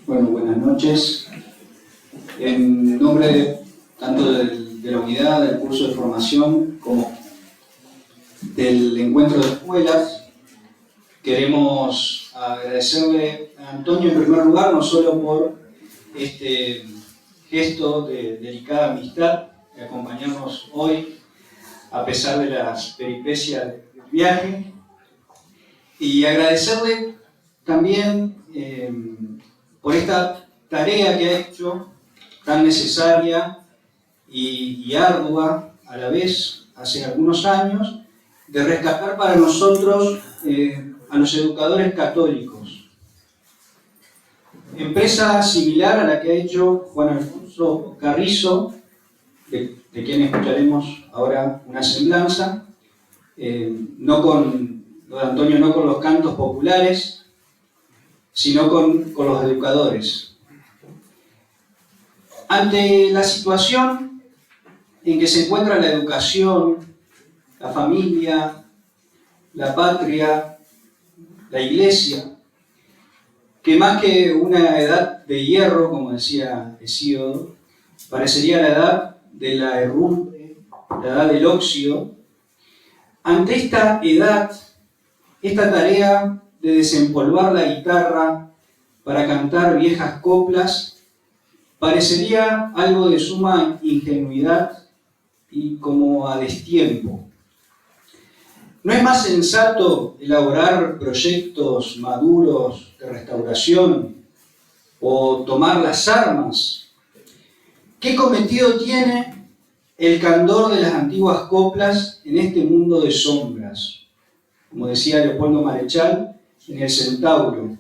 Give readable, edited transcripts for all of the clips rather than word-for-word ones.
Bueno, buenas noches. En nombre tanto de la unidad, del curso de formación, como del encuentro de escuelas, queremos agradecerle a Antonio en primer lugar, no solo por este gesto de delicada amistad, de acompañarnos hoy a pesar de las peripecias del viaje, y agradecerle también por esta tarea que ha hecho, tan necesaria y ardua a la vez, hace algunos años, de rescatar para nosotros a los educadores católicos. Empresa similar a la que ha hecho Juan Alfonso Carrizo, de quien escucharemos ahora una semblanza, lo de Antonio no con los cantos populares, sino con los educadores. Ante la situación en que se encuentra la educación, la familia, la patria, la iglesia, que más que una edad de hierro, como decía Hesíodo, parecería la edad de la herrumbre, la edad del óxido. Ante esta edad, esta tarea de desempolvar la guitarra para cantar viejas coplas parecería algo de suma ingenuidad y como a destiempo. ¿No es más sensato elaborar proyectos maduros de restauración o tomar las armas? ¿Qué cometido tiene el candor de las antiguas coplas en este mundo de sombras? Como decía Leopoldo Marechal en El Centauro,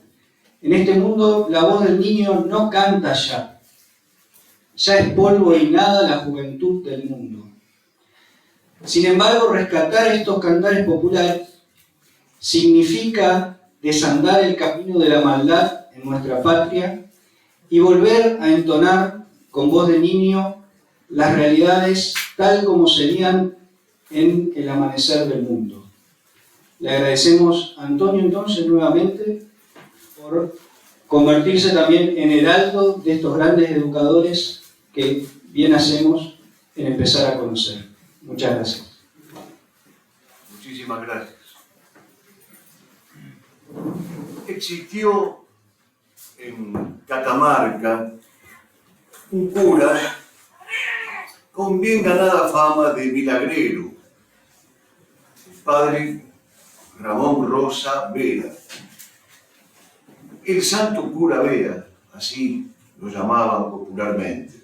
en este mundo la voz del niño no canta ya es polvo y nada la juventud del mundo. Sin embargo, rescatar estos cantares populares significa desandar el camino de la maldad en nuestra patria y volver a entonar con voz de niño las realidades tal como serían en el amanecer del mundo. Le agradecemos a Antonio entonces nuevamente por convertirse también en heraldo de estos grandes educadores que bien hacemos en empezar a conocer. Muchas gracias. Muchísimas gracias. Existió en Catamarca un cura con bien ganada fama de milagrero, el padre Ramón Rosa Vera. El santo cura Vera, así lo llamaban popularmente.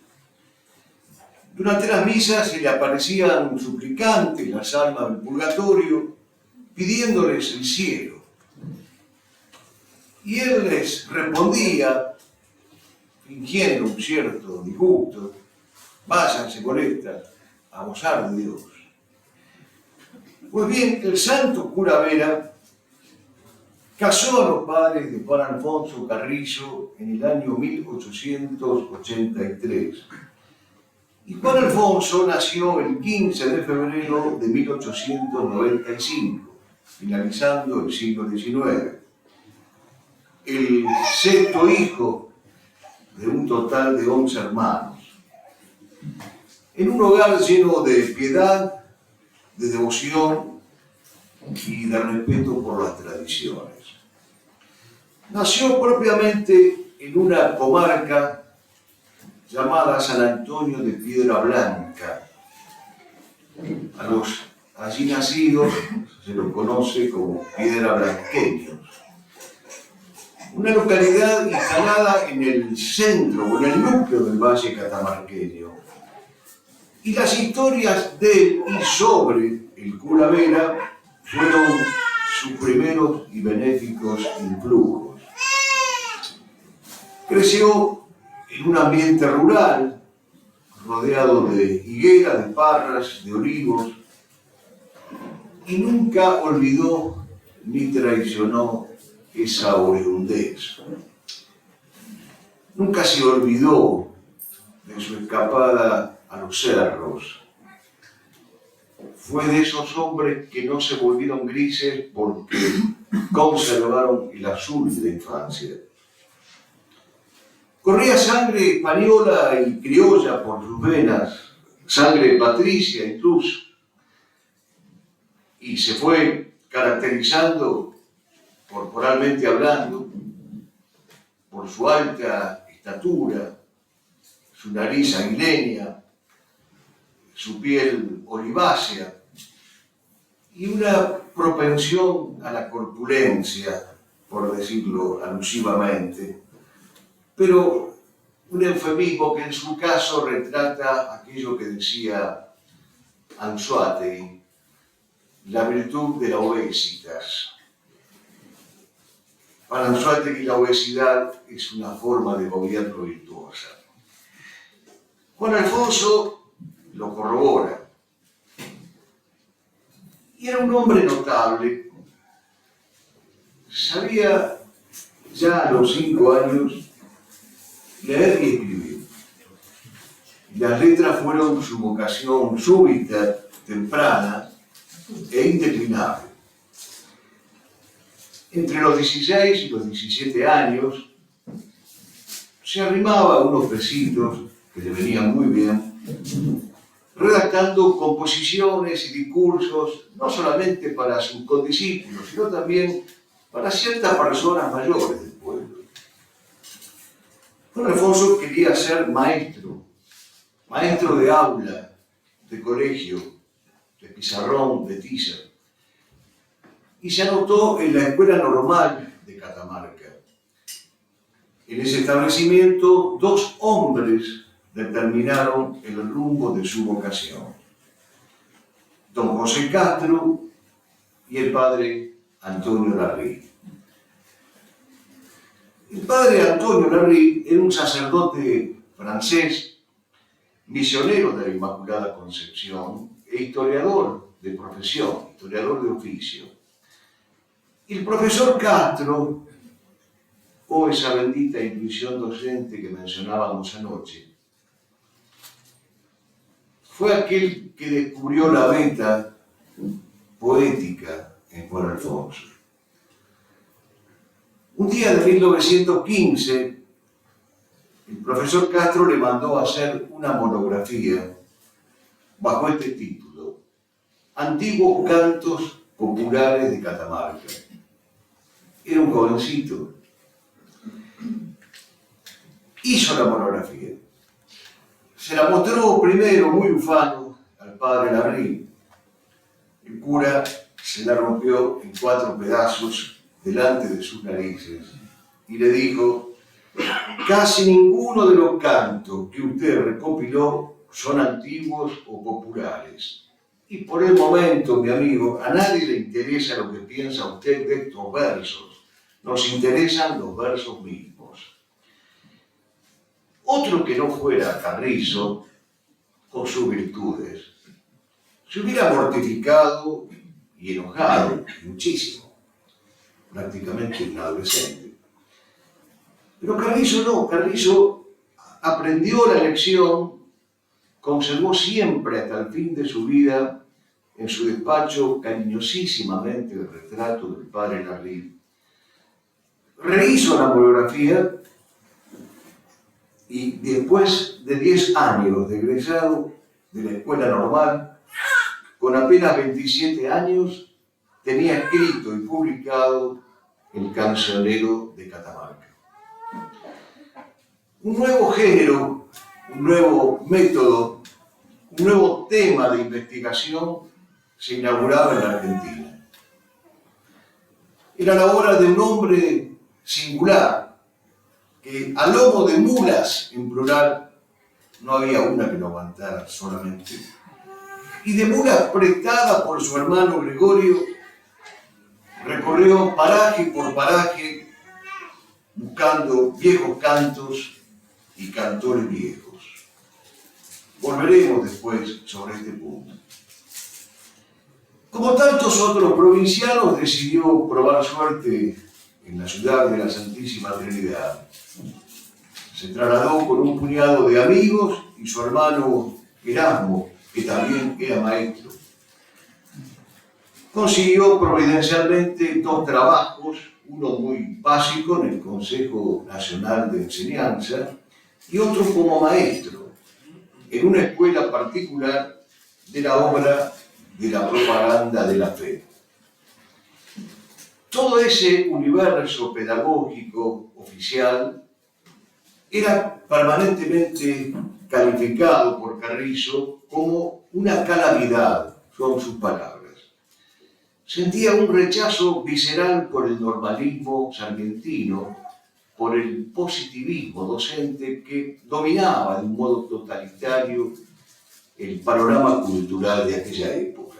Durante las misas se le aparecían suplicantes las almas del purgatorio, pidiéndoles el cielo. Y él les respondía, fingiendo un cierto disgusto: váyanse con esta a gozar de Dios. Pues bien, el santo cura Vera casó a los padres de Juan Alfonso Carrizo en el año 1883. Y Juan Alfonso nació el 15 de febrero de 1895, finalizando el siglo XIX. El sexto hijo de un total de 11 hermanos. En un hogar lleno de piedad, de devoción y de respeto por las tradiciones. Nació propiamente en una comarca llamada San Antonio de Piedra Blanca. A los allí nacidos se los conoce como Piedra Blanqueños. Una localidad instalada en el centro o en el núcleo del valle catamarqueño. Y las historias de y sobre el cura Vera fueron sus primeros y benéficos influjos. Creció en un ambiente rural, rodeado de higueras, de parras, de olivos, y nunca olvidó ni traicionó esa oriundez. Nunca se olvidó de su escapada a los cerros. Fue de esos hombres que no se volvieron grises porque conservaron el azul de la infancia. Corría sangre española y criolla por sus venas, sangre patricia incluso, y se fue caracterizando, corporalmente hablando, por su alta estatura, su nariz aguileña, su piel olivácea y una propensión a la corpulencia, por decirlo alusivamente, pero un eufemismo que en su caso retrata aquello que decía Anzoátegui, la virtud de la obesitas. Para Anzoátegui la obesidad es una forma de gobierno virtuosa. Juan Alfonso lo corrobora. Y era un hombre notable. Sabía ya a los 5 años leer y escribir. Las letras fueron su vocación súbita, temprana e indeclinable. Entre los 16 y los 17 años se arrimaba a unos besitos que le venían muy bien, redactando composiciones y discursos no solamente para sus condiscípulos, sino también para ciertas personas mayores del pueblo. Juan Alfonso quería ser maestro de aula, de colegio, de pizarrón, de tiza, y se anotó en la Escuela Normal de Catamarca. En ese establecimiento, 2 hombres determinaron el rumbo de su vocación: don José Castro y el padre Antonio Larrí. El padre Antonio Larrí era un sacerdote francés, misionero de la Inmaculada Concepción e historiador de profesión, historiador de oficio. Y el profesor Castro, o esa bendita intuición docente que mencionábamos anoche, fue aquel que descubrió la veta poética en Juan Alfonso. Un día de 1915, el profesor Castro le mandó a hacer una monografía bajo este título: Antiguos cantos populares de Catamarca. Era un jovencito. Hizo la monografía. Se la mostró primero, muy ufano, al padre Larrí. El cura se la rompió en 4 pedazos delante de sus narices y le dijo: casi ninguno de los cantos que usted recopiló son antiguos o populares. Y por el momento, mi amigo, a nadie le interesa lo que piensa usted de estos versos. Nos interesan los versos mismos. Otro que no fuera Carrizo, con sus virtudes, se hubiera mortificado y enojado muchísimo, prácticamente un adolescente. Pero Carrizo no, Carrizo aprendió la lección, conservó siempre hasta el fin de su vida en su despacho cariñosísimamente el retrato del padre Larrí. Rehizo la monografía y después de 10 años de egresado de la Escuela Normal, con apenas 27 años, tenía escrito y publicado El Cancionero de Catamarca. Un nuevo género, un nuevo método, un nuevo tema de investigación se inauguraba en la Argentina. Era la obra de un hombre singular, que a lomo de mulas, en plural, no había una que no aguantara solamente, y de mulas prestadas por su hermano Gregorio, recorrió paraje por paraje buscando viejos cantos y cantores viejos. Volveremos después sobre este punto. Como tantos otros provincianos, decidió probar suerte en la ciudad de la Santísima Trinidad. Se trasladó con un puñado de amigos y su hermano Erasmo, que también era maestro. Consiguió providencialmente 2 trabajos, uno muy básico en el Consejo Nacional de Enseñanza y otro como maestro en una escuela particular de la obra de la propaganda de la fe. Todo ese universo pedagógico oficial era permanentemente calificado por Carrizo como una calamidad, son sus palabras. Sentía un rechazo visceral por el normalismo sarmientino, por el positivismo docente que dominaba de un modo totalitario el panorama cultural de aquella época.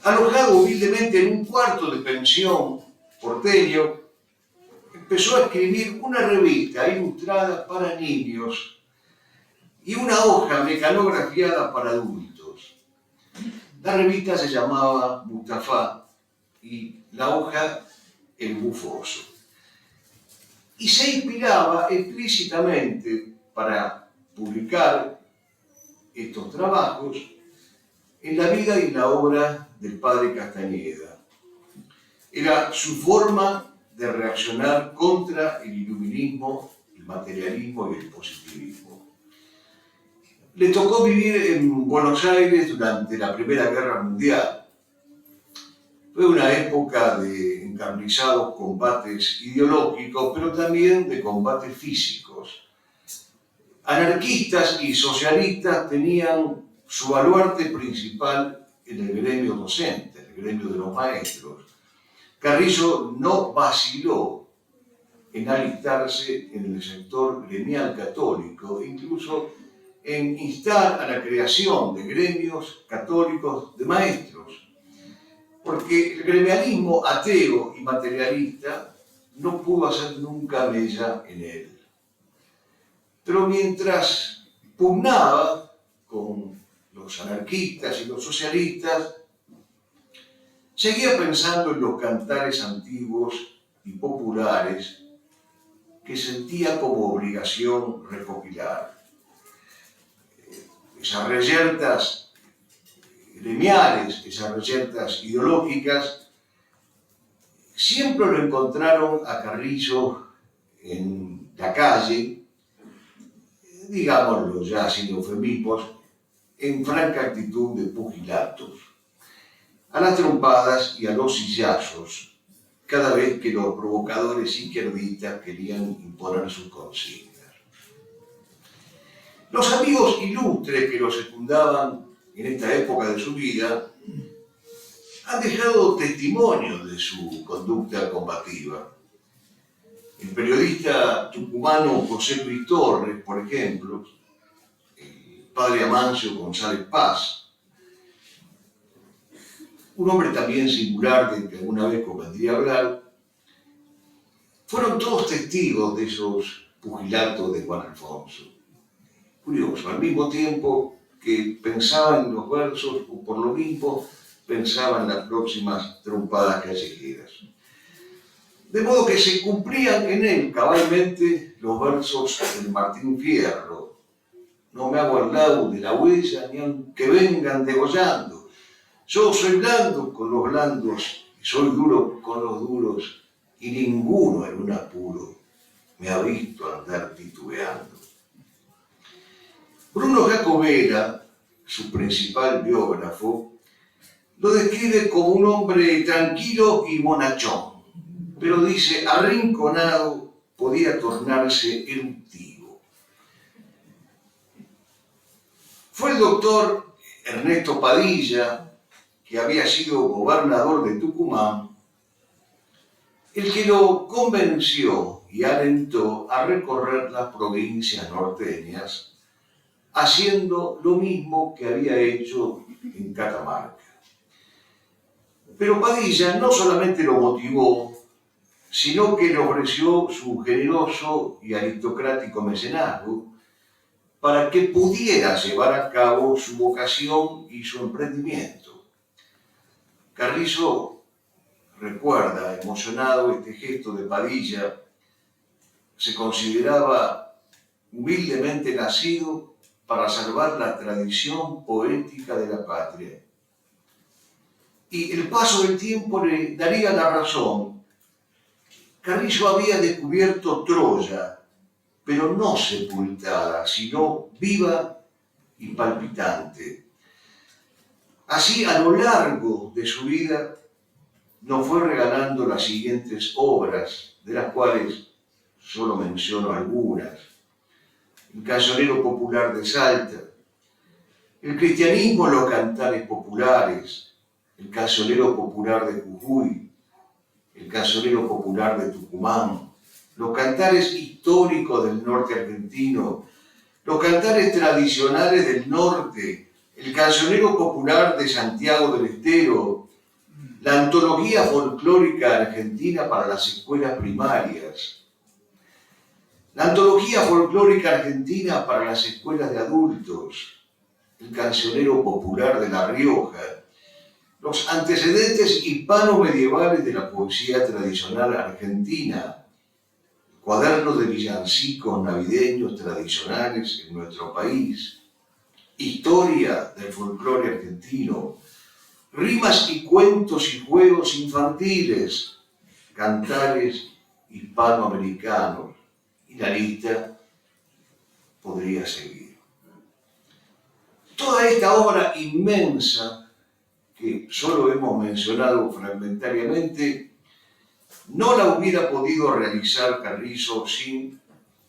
Alojado humildemente en un cuarto de pensión porteño, empezó a escribir una revista ilustrada para niños y una hoja mecanografiada para adultos. La revista se llamaba Mustafa y la hoja El Bufoso. Y se inspiraba explícitamente para publicar estos trabajos en la vida y la obra del padre Castañeda. Era su forma de reaccionar contra el iluminismo, el materialismo y el positivismo. Le tocó vivir en Buenos Aires durante la Primera Guerra Mundial. Fue una época de encarnizados combates ideológicos, pero también de combates físicos. Anarquistas y socialistas tenían su baluarte principal en el gremio docente, en el gremio de los maestros. Carrizo no vaciló en alistarse en el sector gremial católico, incluso en instar a la creación de gremios católicos de maestros, porque el gremialismo ateo y materialista no pudo hacer nunca mella en él. Pero mientras pugnaba con los anarquistas y los socialistas, seguía pensando en los cantares antiguos y populares que sentía como obligación recopilar. Esas reyertas gremiales, esas reyertas ideológicas, siempre lo encontraron a Carrizo en la calle, digámoslo ya sin eufemismos, en franca actitud de pugilatos, a las trompadas y a los sillazos, cada vez que los provocadores izquierdistas querían imponer sus consignas. Los amigos ilustres que lo secundaban en esta época de su vida han dejado testimonio de su conducta combativa. El periodista tucumano José Luis Torres, por ejemplo, el padre Amancio González Paz, un hombre también singular del que alguna vez convendría hablar, fueron todos testigos de esos pugilatos de Juan Alfonso. Curioso, al mismo tiempo que pensaban en los versos, o por lo mismo pensaban en las próximas trompadas callejeras. De modo que se cumplían en él cabalmente los versos del Martín Fierro. No me hago al lado de la huella ni aunque vengan degollando. Yo soy blando con los blandos y soy duro con los duros y ninguno en un apuro me ha visto andar titubeando. Bruno Jacobera, su principal biógrafo, lo describe como un hombre tranquilo y bonachón, pero dice, arrinconado podía tornarse eruptivo. Fue el doctor Ernesto Padilla, que había sido gobernador de Tucumán, el que lo convenció y alentó a recorrer las provincias norteñas, haciendo lo mismo que había hecho en Catamarca. Pero Padilla no solamente lo motivó, sino que le ofreció su generoso y aristocrático mecenazgo para que pudiera llevar a cabo su vocación y su emprendimiento. Carrizo recuerda emocionado este gesto de Padilla. Se consideraba humildemente nacido para salvar la tradición poética de la patria. Y el paso del tiempo le daría la razón Carrizo había descubierto Troya, pero no sepultada, sino viva y palpitante. Así, a lo largo de su vida, nos fue regalando las siguientes obras, de las cuales solo menciono algunas. El cancionero popular de Salta, el cristianismo en los cantares populares, el cancionero popular de Jujuy, el cancionero popular de Tucumán, los cantares históricos del norte argentino, los cantares tradicionales del norte, el cancionero popular de Santiago del Estero, la antología folclórica argentina para las escuelas primarias, la antología folclórica argentina para las escuelas de adultos, el cancionero popular de La Rioja, los antecedentes hispano-medievales de la poesía tradicional argentina, cuadernos de villancicos navideños tradicionales en nuestro país, historia del folclore argentino, rimas y cuentos y juegos infantiles, cantares hispanoamericanos, y la lista podría seguir. Toda esta obra inmensa, que solo hemos mencionado fragmentariamente, no la hubiera podido realizar Carrizo sin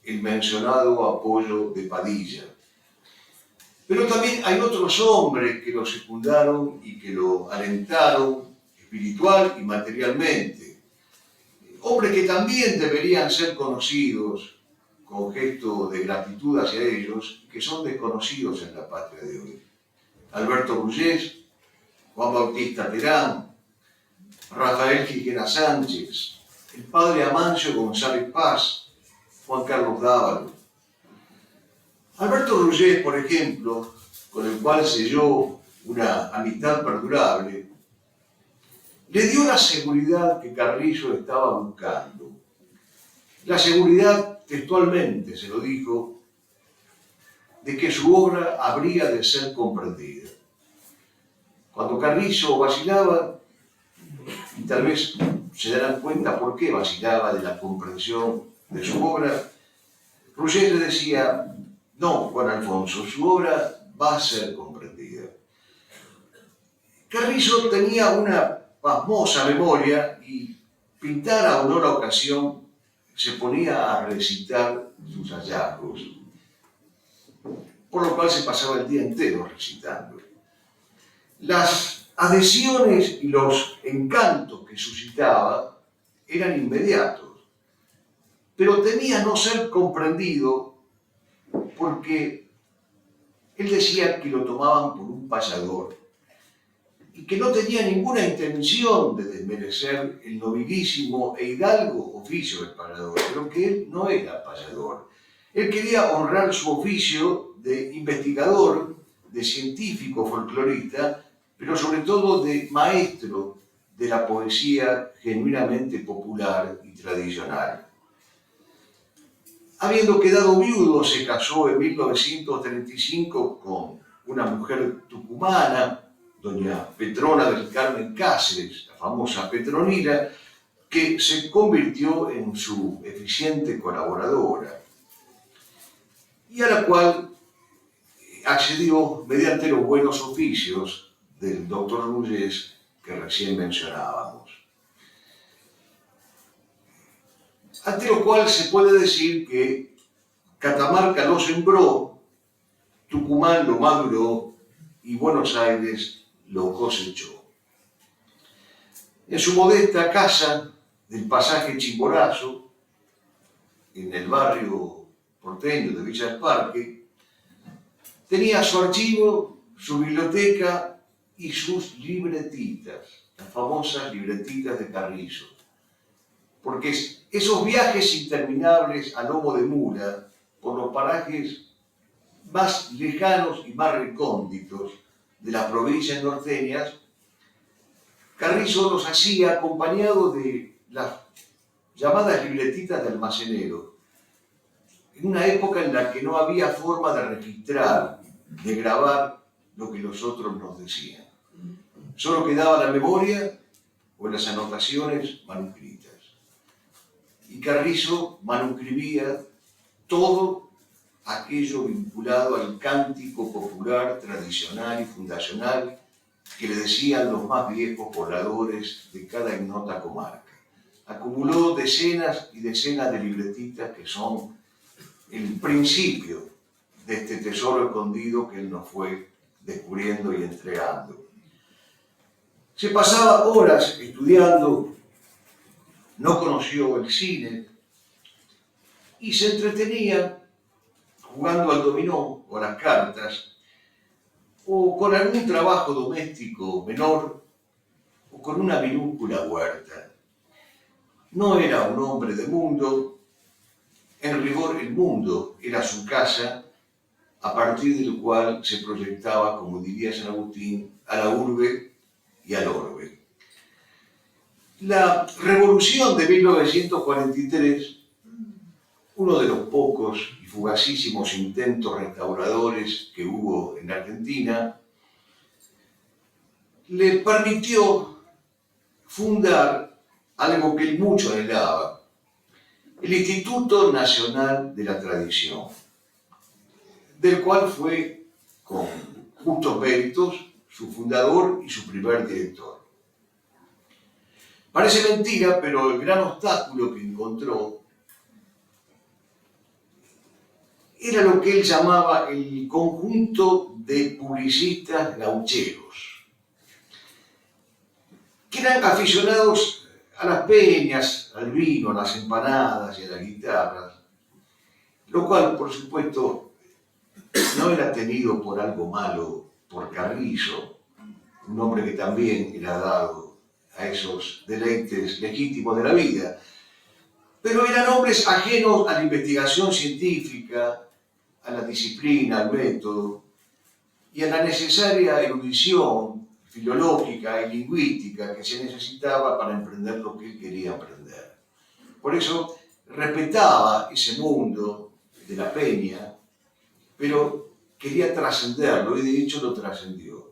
el mencionado apoyo de Padilla. Pero también hay otros hombres que lo secundaron y que lo alentaron espiritual y materialmente. Hombres que también deberían ser conocidos con gesto de gratitud hacia ellos, que son desconocidos en la patria de hoy. Alberto Ruyés, Juan Bautista Terán, Rafael Quijena Sánchez, el padre Amancio González Paz, Juan Carlos Dávalo. Alberto Ruyés, por ejemplo, con el cual selló una amistad perdurable, le dio la seguridad que Carrizo estaba buscando. La seguridad, textualmente se lo dijo, de que su obra habría de ser comprendida. Cuando Carrizo vacilaba, y tal vez se darán cuenta por qué vacilaba de la comprensión de su obra, Ruyés le decía: no, Juan Alfonso, su obra va a ser comprendida. Carrizo tenía una pasmosa memoria y, pintada a honor a ocasión, se ponía a recitar sus hallazgos, por lo cual se pasaba el día entero recitando. Las adhesiones y los encantos que suscitaba eran inmediatos, pero temía no ser comprendido porque él decía que lo tomaban por un payador y que no tenía ninguna intención de desmerecer el nobilísimo e hidalgo oficio del payador, pero que él no era payador. Él quería honrar su oficio de investigador, de científico folclorista, pero sobre todo de maestro de la poesía genuinamente popular y tradicional. Habiendo quedado viudo, se casó en 1935 con una mujer tucumana, doña Petrona del Carmen Cáceres, la famosa Petronila, que se convirtió en su eficiente colaboradora y a la cual accedió mediante los buenos oficios del doctor Ruyés que recién mencionábamos. Ante lo cual se puede decir que Catamarca lo sembró, Tucumán lo maduró y Buenos Aires lo cosechó. En su modesta casa del pasaje Chimborazo, en el barrio porteño de Villa del Parque, tenía su archivo, su biblioteca y sus libretitas, las famosas libretitas de Carrizo. Porque esos viajes interminables a lomo de mula por los parajes más lejanos y más recónditos de las provincias norteñas, Carrizo los hacía acompañado de las llamadas libretitas de almacenero, en una época en la que no había forma de registrar, de grabar lo que los otros nos decían. Solo quedaba la memoria o las anotaciones manuscritas. y Carrizo manuscribía todo aquello vinculado al cántico popular, tradicional y fundacional que le decían los más viejos pobladores de cada ignota comarca. Acumuló decenas y decenas de libretitas que son el principio de este tesoro escondido que él nos fue descubriendo y entregando. Se pasaba horas estudiando, no conoció el cine y se entretenía jugando al dominó o a las cartas, o con algún trabajo doméstico menor, o con una minúscula huerta. No era un hombre de mundo, en rigor el mundo era su casa, a partir del cual se proyectaba, como diría San Agustín, a la urbe y al orbe. La revolución de 1943, uno de los pocos y fugacísimos intentos restauradores que hubo en Argentina, le permitió fundar algo que él mucho anhelaba, el Instituto Nacional de la Tradición, del cual fue, con justos méritos, su fundador y su primer director. Parece mentira, pero el gran obstáculo que encontró era lo que él llamaba el conjunto de publicistas gaucheros, que eran aficionados a las peñas, al vino, a las empanadas y a las guitarras, lo cual, por supuesto, no era tenido por algo malo por Carrizo, un hombre que también era dado a esos deleites legítimos de la vida, pero eran hombres ajenos a la investigación científica, a la disciplina, al método y a la necesaria erudición filológica y lingüística que se necesitaba para emprender lo que él quería emprender. Por eso respetaba ese mundo de la peña, pero quería trascenderlo y de hecho lo trascendió.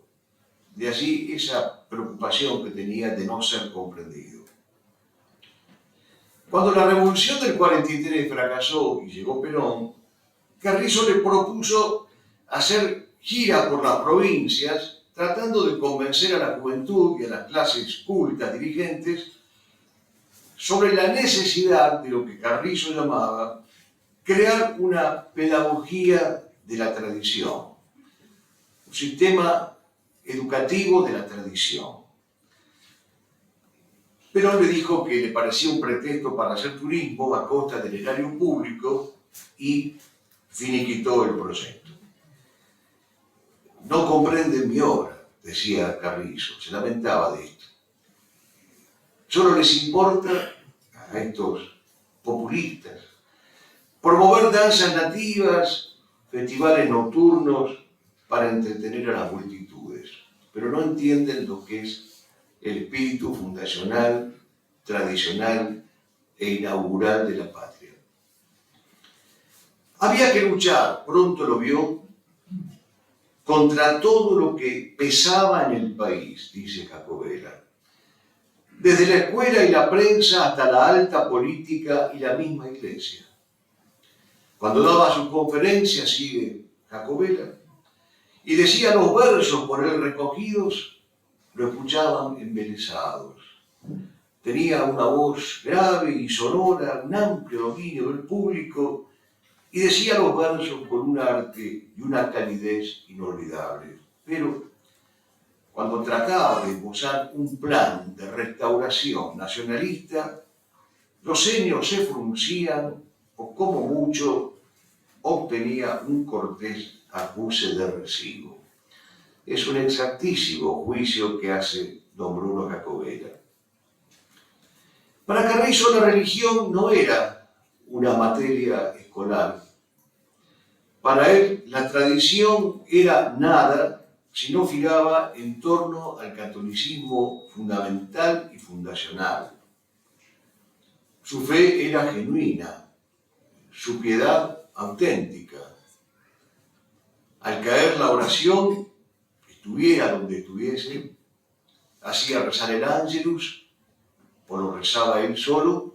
De allí esa preocupación que tenía de no ser comprendido. Cuando la revolución del 43 fracasó y llegó Perón, Carrizo le propuso hacer gira por las provincias, tratando de convencer a la juventud y a las clases cultas dirigentes sobre la necesidad de lo que Carrizo llamaba crear una pedagogía de la tradición, un sistema educativo de la tradición. Perón le dijo que le parecía un pretexto para hacer turismo a costa del erario público y finiquitó el proyecto. No comprenden mi obra, decía Carrizo, se lamentaba de esto. Solo les importa a estos populistas promover danzas nativas, festivales nocturnos para entretener a las multitudes, pero no entienden lo que es el espíritu fundacional, tradicional e inaugural de la patria. Había que luchar, pronto lo vio, contra todo lo que pesaba en el país, dice Jacobela. Desde la escuela y la prensa hasta la alta política y la misma iglesia. Cuando daba sus conferencias, sigue Jacobela, y decía los versos por él recogidos, lo escuchaban embelesados. Tenía una voz grave y sonora, un amplio dominio del público, y decía los versos con un arte y una calidez inolvidables. Pero cuando trataba de esbozar un plan de restauración nacionalista, los ceños se fruncían o como mucho obtenía un cortés acuse de recibo. Es un exactísimo juicio que hace don Bruno Jacobela. Para Carrizo la religión no era una materia escolar. Para él la tradición era nada si no giraba en torno al catolicismo fundamental y fundacional. Su fe era genuina, su piedad auténtica. Al caer la oración, estuviera donde estuviese, hacía rezar el Ángelus, o lo rezaba él solo,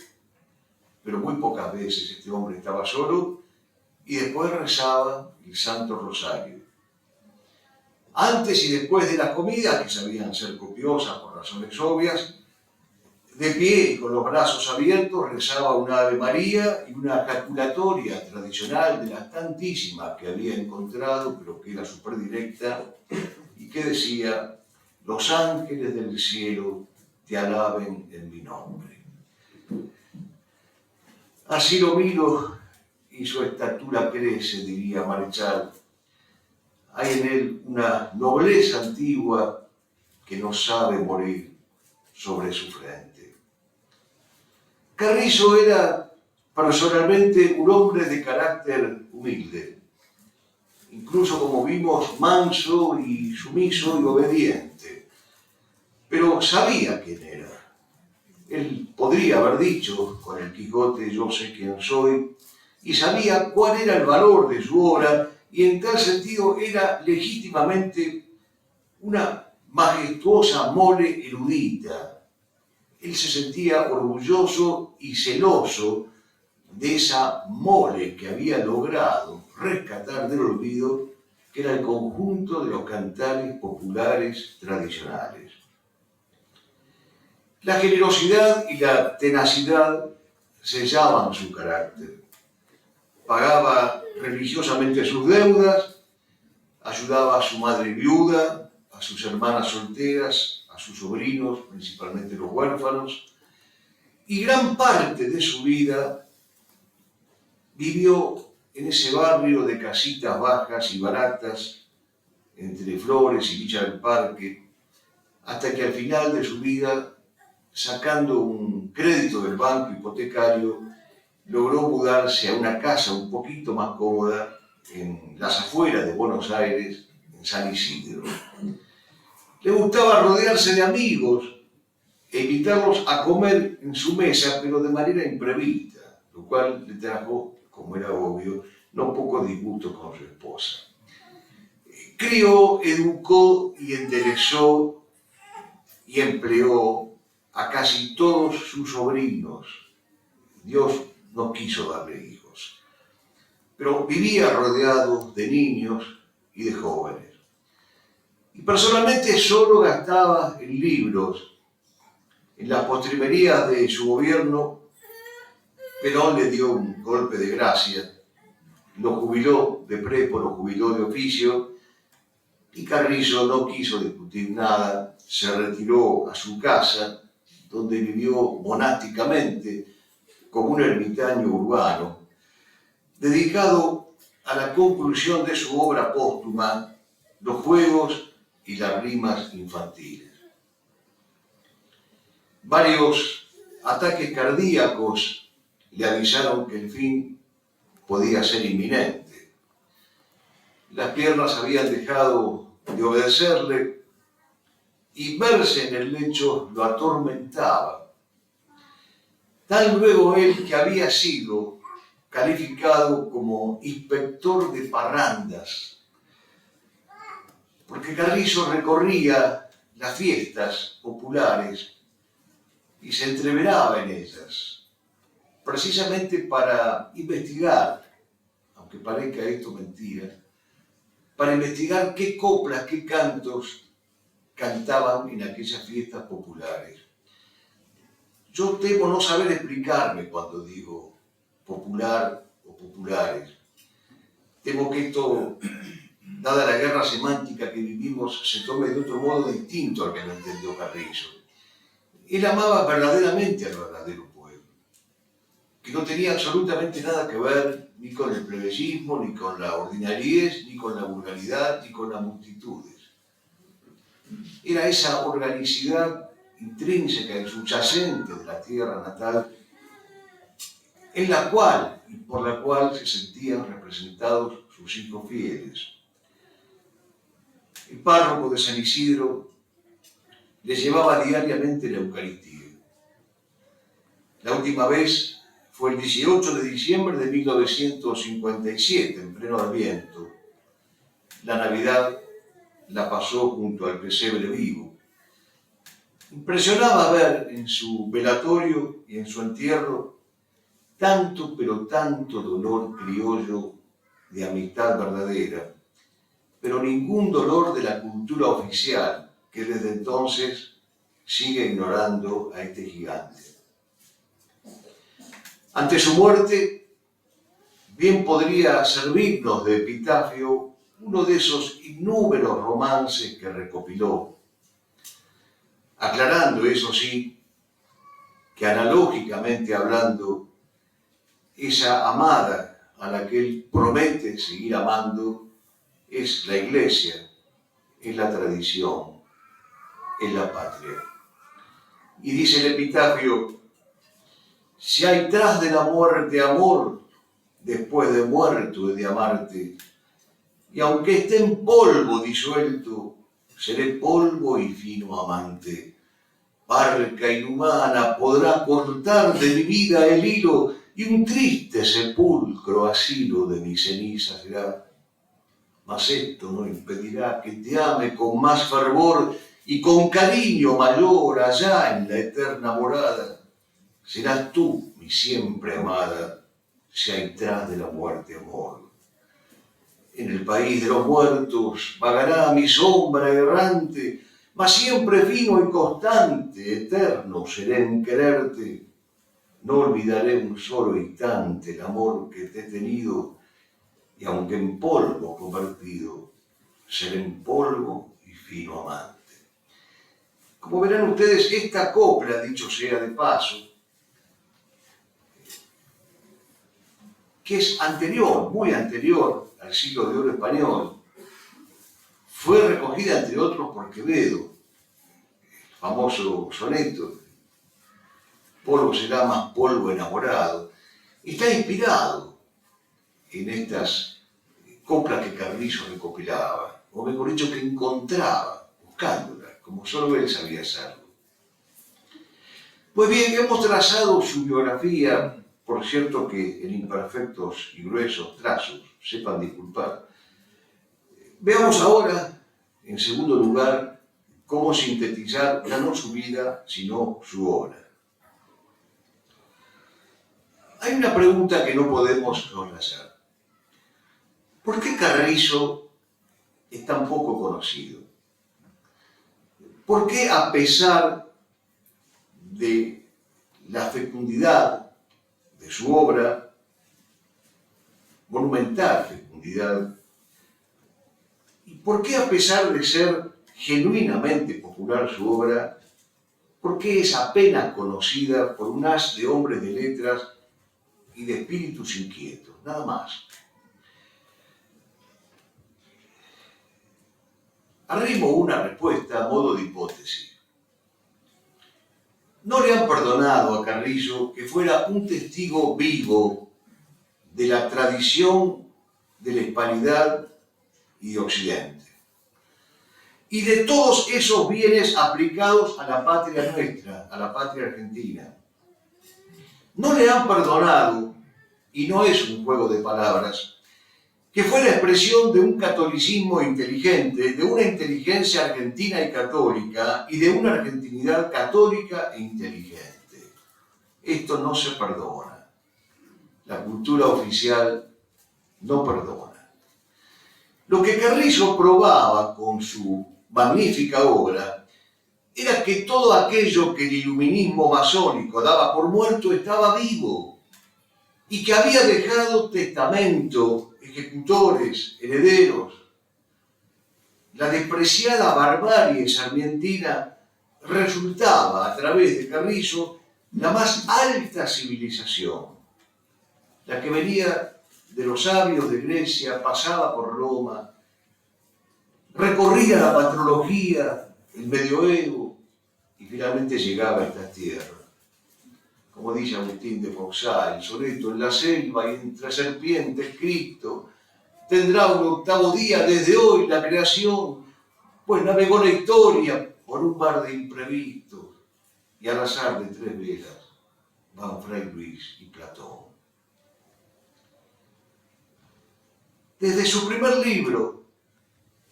pero muy pocas veces este hombre estaba solo, y después rezaba el Santo Rosario. Antes y después de las comidas, que sabían ser copiosas por razones obvias, de pie y con los brazos abiertos rezaba una Ave María y una ejaculatoria tradicional de las tantísimas que había encontrado, pero que era súper directa, y que decía: los ángeles del cielo te alaben en mi nombre. Así lo miro y su estatura crece, diría Marechal. Hay en él una nobleza antigua que no sabe morir sobre su frente. Carrizo era personalmente un hombre de carácter humilde, incluso, como vimos, manso y sumiso y obediente, pero sabía quién era. Él podría haber dicho con el Quijote: yo sé quién soy, y sabía cuál era el valor de su obra, y en tal sentido era legítimamente una majestuosa mole erudita. Él se sentía orgulloso y celoso de esa mole que había logrado rescatar del olvido, que era el conjunto de los cantares populares tradicionales. La generosidad y la tenacidad sellaban su carácter. Pagaba religiosamente sus deudas, ayudaba a su madre viuda, a sus hermanas solteras, a sus sobrinos, principalmente los huérfanos, y gran parte de su vida vivió en ese barrio de casitas bajas y baratas, entre Flores y Villa del Parque, hasta que al final de su vida, sacando un crédito del banco hipotecario, logró mudarse a una casa un poquito más cómoda en las afueras de Buenos Aires, en San Isidro. Le gustaba rodearse de amigos e invitarlos a comer en su mesa, pero de manera imprevista, lo cual le trajo, como era obvio, no poco disgusto con su esposa. Crió, educó y enderezó y empleó a casi todos sus sobrinos. Dios no quiso darle hijos, pero vivía rodeado de niños y de jóvenes. Y personalmente solo gastaba en libros. En las postrimerías de su gobierno, Perón le dio un golpe de gracia, lo jubiló de prepo, lo jubiló de oficio, y Carrizo no quiso discutir nada, se retiró a su casa, donde vivió monásticamente como un ermitaño urbano, dedicado a la conclusión de su obra póstuma, los juegos y las rimas infantiles. Varios ataques cardíacos le avisaron que el fin podía ser inminente. Las piernas habían dejado de obedecerle y verse en el lecho lo atormentaba. Tan luego él, que había sido calificado como inspector de parrandas, porque Carrizo recorría las fiestas populares y se entreveraba en ellas, precisamente para investigar, aunque parezca esto mentira, para investigar qué coplas, qué cantos cantaban en aquellas fiestas populares. Yo temo no saber explicarme cuando digo popular o populares. Temo que esto, dada la guerra semántica que vivimos, se tome de otro modo distinto al que lo entendió Carrizo. Él amaba verdaderamente al verdadero pueblo, que no tenía absolutamente nada que ver ni con el plebeyismo, ni con la ordinariez, ni con la vulgaridad, ni con las multitudes. Era esa organicidad intrínseca y subyacente de la tierra natal, en la cual y por la cual se sentían representados sus hijos fieles. El párroco de San Isidro le llevaba diariamente la Eucaristía. La última vez fue el 18 de diciembre de 1957, en pleno Adviento. La Navidad la pasó junto al pesebre vivo. Impresionaba ver en su velatorio y en su entierro tanto, pero tanto dolor criollo de amistad verdadera, pero ningún dolor de la cultura oficial, que desde entonces sigue ignorando a este gigante. Ante su muerte, bien podría servirnos de epitafio uno de esos innúmeros romances que recopiló, aclarando, eso sí, que analógicamente hablando, esa amada a la que él promete seguir amando es la Iglesia, es la tradición, es la patria. Y dice el epitafio: si hay tras de la muerte amor, después de muerto he de amarte, y aunque esté en polvo disuelto, seré polvo y fino amante. Barca inhumana podrá cortar de mi vida el hilo, y un triste sepulcro asilo de mi ceniza será. Mas esto no impedirá que te ame con más fervor y con cariño mayor allá en la eterna morada. Serás tú mi siempre amada, si hay tras de la muerte amor. En el país de los muertos vagará mi sombra errante, mas siempre fino y constante, eterno seré en quererte. No olvidaré un solo instante el amor que te he tenido, y aunque en polvo convertido, seré en polvo y fino amante. Como verán ustedes, esta copla, dicho sea de paso, que es anterior, muy anterior al siglo de oro español, fue recogida entre otros por Quevedo, el famoso soneto, polvo será más polvo enamorado. Está inspirado en estas coplas que Carrizo recopilaba, o mejor dicho, que encontraba, buscándolas, como solo él sabía hacerlo. Pues bien, hemos trazado su biografía, por cierto que en imperfectos y gruesos trazos, sepan disculpar. Veamos ahora, en segundo lugar, cómo sintetizar ya no su vida, sino su obra. Hay una pregunta que no podemos soslayar. ¿Por qué Carrizo es tan poco conocido? ¿Por qué, a pesar de la fecundidad de su obra, monumental fecundidad, y por qué, a pesar de ser genuinamente popular su obra, por qué es apenas conocida por un haz de hombres de letras y de espíritus inquietos? Nada más. Arrimo una respuesta a modo de hipótesis. No le han perdonado a Carrizo que fuera un testigo vivo de la tradición de la Hispanidad y de Occidente, y de todos esos bienes aplicados a la patria nuestra, a la patria argentina. No le han perdonado, y no es un juego de palabras, que fue la expresión de un catolicismo inteligente, de una inteligencia argentina y católica, y de una argentinidad católica e inteligente. Esto no se perdona. La cultura oficial no perdona. Lo que Carrizo probaba con su magnífica obra era que todo aquello que el iluminismo masónico daba por muerto estaba vivo, y que había dejado testamento, ejecutores, herederos. La despreciada barbarie sarmientina resultaba, a través de Carrizo, la más alta civilización, la que venía de los sabios de Grecia, pasaba por Roma, recorría la patrología, el medioevo, y finalmente llegaba a estas tierras. Como dice Agustín de Foxá, el soneto: en la selva y entre serpientes Cristo tendrá un octavo día desde hoy la creación, pues navegó la historia por un mar de imprevistos, y al azar de tres velas van Fray Luis y Platón. Desde su primer libro,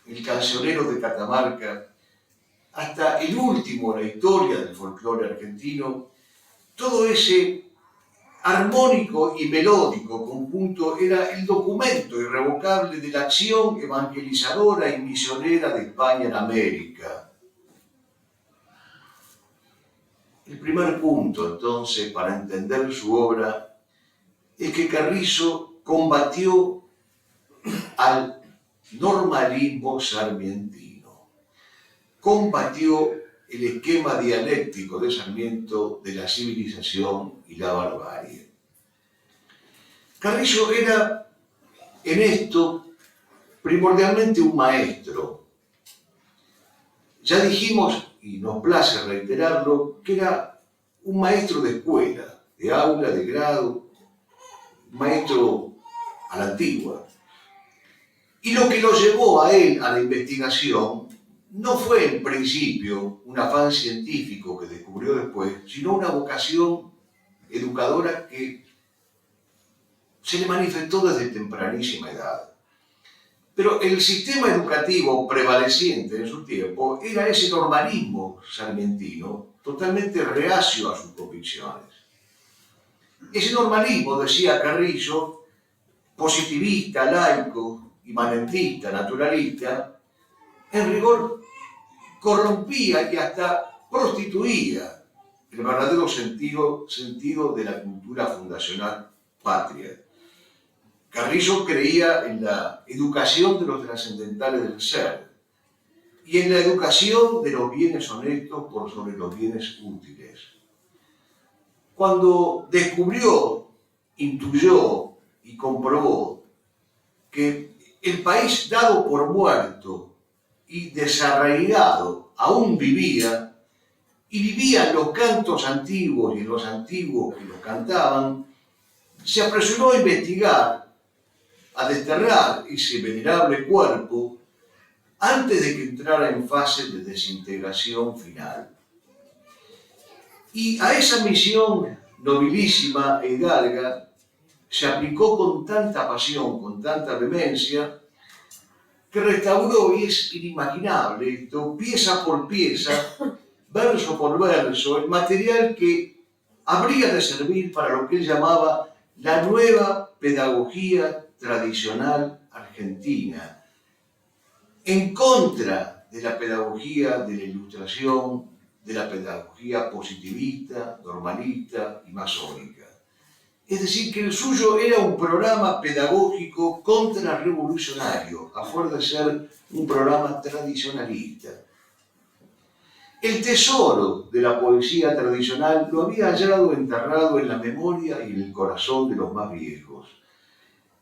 El cancionero de Catamarca, hasta el último, La historia del folclore argentino, todo ese armónico y melódico conjunto era el documento irrevocable de la acción evangelizadora y misionera de España en América. El primer punto, entonces, para entender su obra, es que Carrizo combatió al normalismo sarmientino, combatió el esquema dialéctico de Sarmiento de la civilización y la barbarie. Carrizo era en esto primordialmente un maestro. Ya dijimos, y nos place reiterarlo, que era un maestro de escuela, de aula, de grado, maestro a la antigua. Y lo que lo llevó a él a la investigación no fue en principio un afán científico que descubrió después, sino una vocación educadora que se le manifestó desde tempranísima edad. Pero el sistema educativo prevaleciente en su tiempo era ese normalismo sarmientino, totalmente reacio a sus convicciones. Ese normalismo, decía Carrizo, positivista, laico, imanentista, naturalista, en rigor corrompía y hasta prostituía el verdadero sentido de la cultura fundacional patria. Carrizo creía en la educación de los trascendentales del ser y en la educación de los bienes honestos por sobre los bienes útiles. Cuando descubrió, intuyó y comprobó que el país dado por muerto y desarraigado aún vivía, y vivían los cantos antiguos y los antiguos que los cantaban, se apresuró a investigar, a desterrar ese venerable cuerpo antes de que entrara en fase de desintegración final. Y a esa misión nobilísima e hidalga se aplicó con tanta pasión, con tanta vehemencia, que restauró, y es inimaginable esto, pieza por pieza, verso por verso, el material que habría de servir para lo que él llamaba la nueva pedagogía tradicional argentina, en contra de la pedagogía de la Ilustración, de la pedagogía positivista, normalista y masónica. Es decir, que el suyo era un programa pedagógico contrarrevolucionario, a fuerza de ser un programa tradicionalista. El tesoro de la poesía tradicional lo había hallado enterrado en la memoria y en el corazón de los más viejos.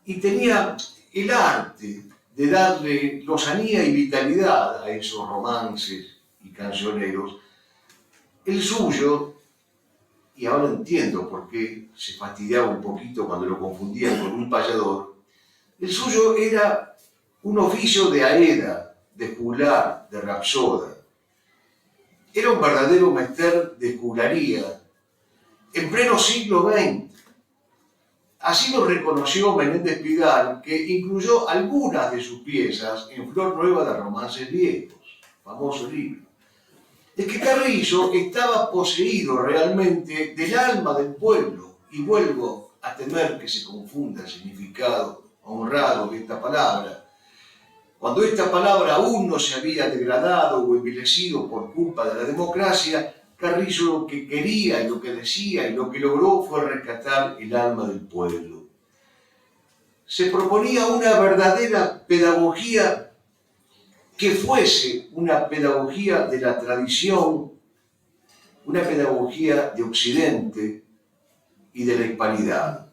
Y tenía el arte de darle lozanía y vitalidad a esos romances y cancioneros. El suyo, y ahora entiendo por qué se fastidiaba un poquito cuando lo confundían con un payador, el suyo era un oficio de aeda, de juglar, de rapsoda. Era un verdadero mester de juglaría en pleno siglo XX. Así lo reconoció Menéndez Pidal, que incluyó algunas de sus piezas en Flor Nueva de Romances Viejos, famoso libro. Es que Carrizo estaba poseído realmente del alma del pueblo, y vuelvo a temer que se confunda el significado honrado de esta palabra. Cuando esta palabra aún no se había degradado o envilecido por culpa de la democracia, Carrizo lo que quería y lo que decía y lo que logró fue rescatar el alma del pueblo. Se proponía una verdadera pedagogía que fuese una pedagogía de la tradición, una pedagogía de Occidente y de la hispanidad.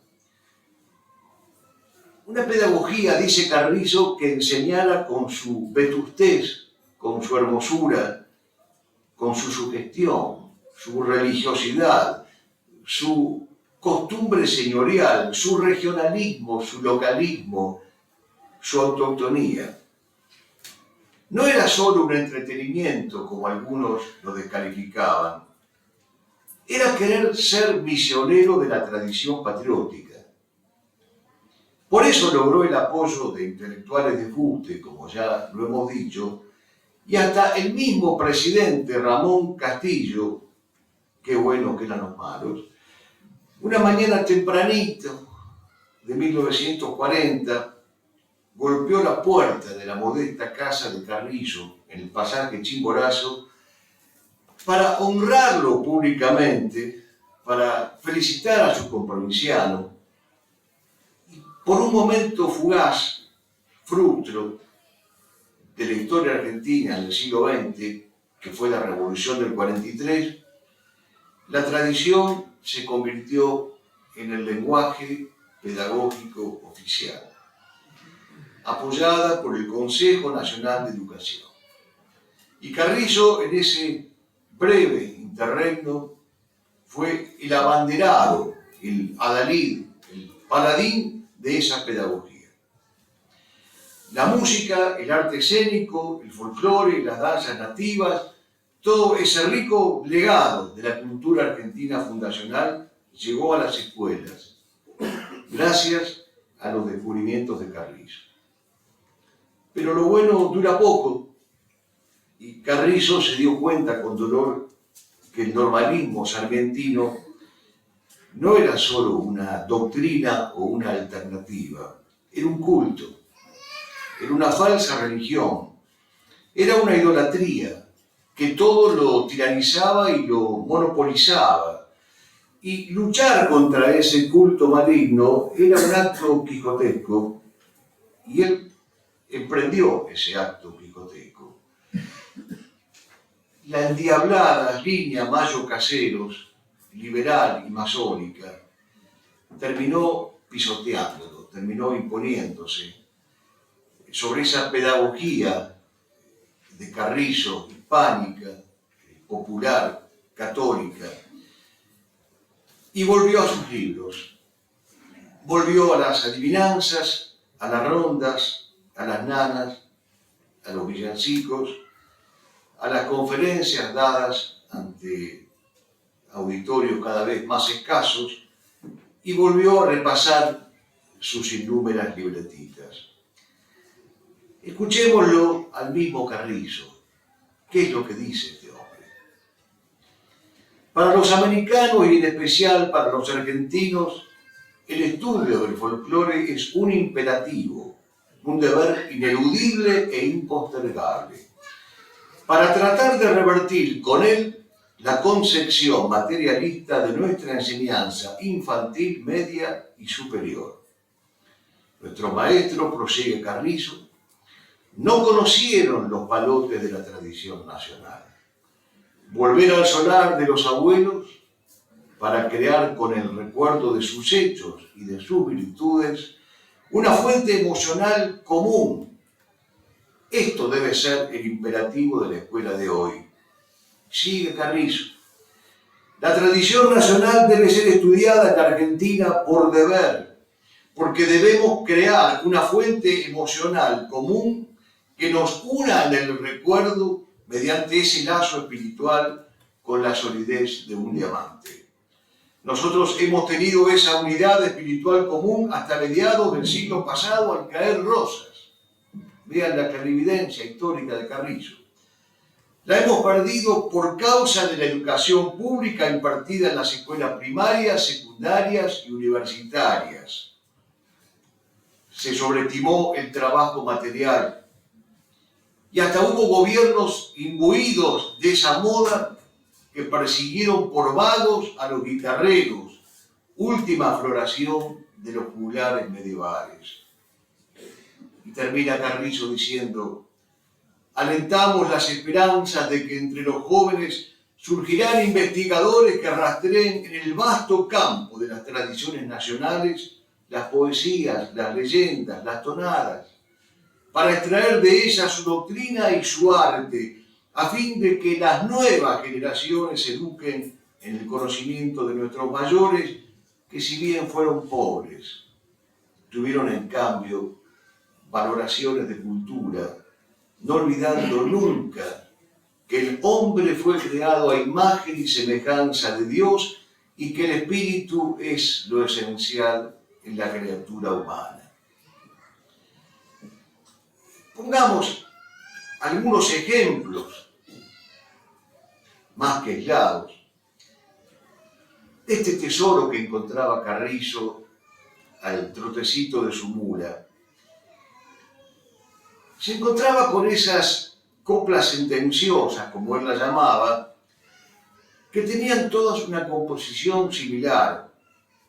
Una pedagogía, dice Carrizo, que enseñara con su vetustez, con su hermosura, con su sugestión, su religiosidad, su costumbre señorial, su regionalismo, su localismo, su autoctonía. No era solo un entretenimiento, como algunos lo descalificaban, era querer ser misionero de la tradición patriótica. Por eso logró el apoyo de intelectuales de fuste, como ya lo hemos dicho, y hasta el mismo presidente Ramón Castillo, qué bueno que eran los malos, Una mañana tempranito de 1940, golpeó la puerta de la modesta casa de Carrizo, en el pasaje Chimborazo, para honrarlo públicamente, para felicitar a su comprovinciano. Por un momento fugaz, fruto de la historia argentina del siglo XX, que fue la Revolución del 43, la tradición se convirtió en el lenguaje pedagógico oficial, apoyada por el Consejo Nacional de Educación. Y Carrizo, en ese breve interregno, fue el abanderado, el adalid, el paladín de esa pedagogía. La música, el arte escénico, el folclore, las danzas nativas, todo ese rico legado de la cultura argentina fundacional llegó a las escuelas, gracias a los descubrimientos de Carrizo. Pero lo bueno dura poco, y Carrizo se dio cuenta con dolor que el normalismo sarmientino no era solo una doctrina o una alternativa, era un culto, era una falsa religión, era una idolatría que todo lo tiranizaba y lo monopolizaba. Y luchar contra ese culto maligno era un acto quijotesco, y él emprendió ese acto quijotesco. La endiablada línea Mayo Caseros, liberal y masónica, terminó pisoteándolo, terminó imponiéndose sobre esa pedagogía de Carrizo, hispánica, popular, católica, y volvió a sus libros, volvió a las adivinanzas, a las rondas, a las nanas, a los villancicos, a las conferencias dadas ante auditorios cada vez más escasos, y volvió a repasar sus innúmeras libretitas. Escuchémoslo al mismo Carrizo. ¿Qué es lo que dice este hombre? Para los americanos y en especial para los argentinos, el estudio del folclore es un imperativo, un deber ineludible e impostergable, para tratar de revertir con él la concepción materialista de nuestra enseñanza infantil, media y superior. Nuestros maestros, prosigue Carrizo, no conocieron los palotes de la tradición nacional. Volver al solar de los abuelos para crear con el recuerdo de sus hechos y de sus virtudes una fuente emocional común. Esto debe ser el imperativo de la escuela de hoy. Sigue Carrizo. La tradición nacional debe ser estudiada en la Argentina por deber, porque debemos crear una fuente emocional común que nos una en el recuerdo mediante ese lazo espiritual con la solidez de un diamante. Nosotros hemos tenido esa unidad espiritual común hasta mediados del siglo pasado al caer Rosas. Vean la clarividencia histórica de Carrizo. La hemos perdido por causa de la educación pública impartida en las escuelas primarias, secundarias y universitarias. Se sobreestimó el trabajo material. Y hasta hubo gobiernos imbuidos de esa moda que persiguieron por vagos a los guitarreros, última floración de los juglares medievales. Y termina Carrizo diciendo: alentamos las esperanzas de que entre los jóvenes surgirán investigadores que rastreen en el vasto campo de las tradiciones nacionales las poesías, las leyendas, las tonadas, para extraer de ellas su doctrina y su arte, a fin de que las nuevas generaciones se eduquen en el conocimiento de nuestros mayores, que si bien fueron pobres, tuvieron en cambio valoraciones de cultura, no olvidando nunca que el hombre fue creado a imagen y semejanza de Dios y que el espíritu es lo esencial en la criatura humana. Pongamos algunos ejemplos, más que aislados, de este tesoro que encontraba Carrizo al trotecito de su mula, se encontraba con esas coplas sentenciosas, como él las llamaba, que tenían todas una composición similar,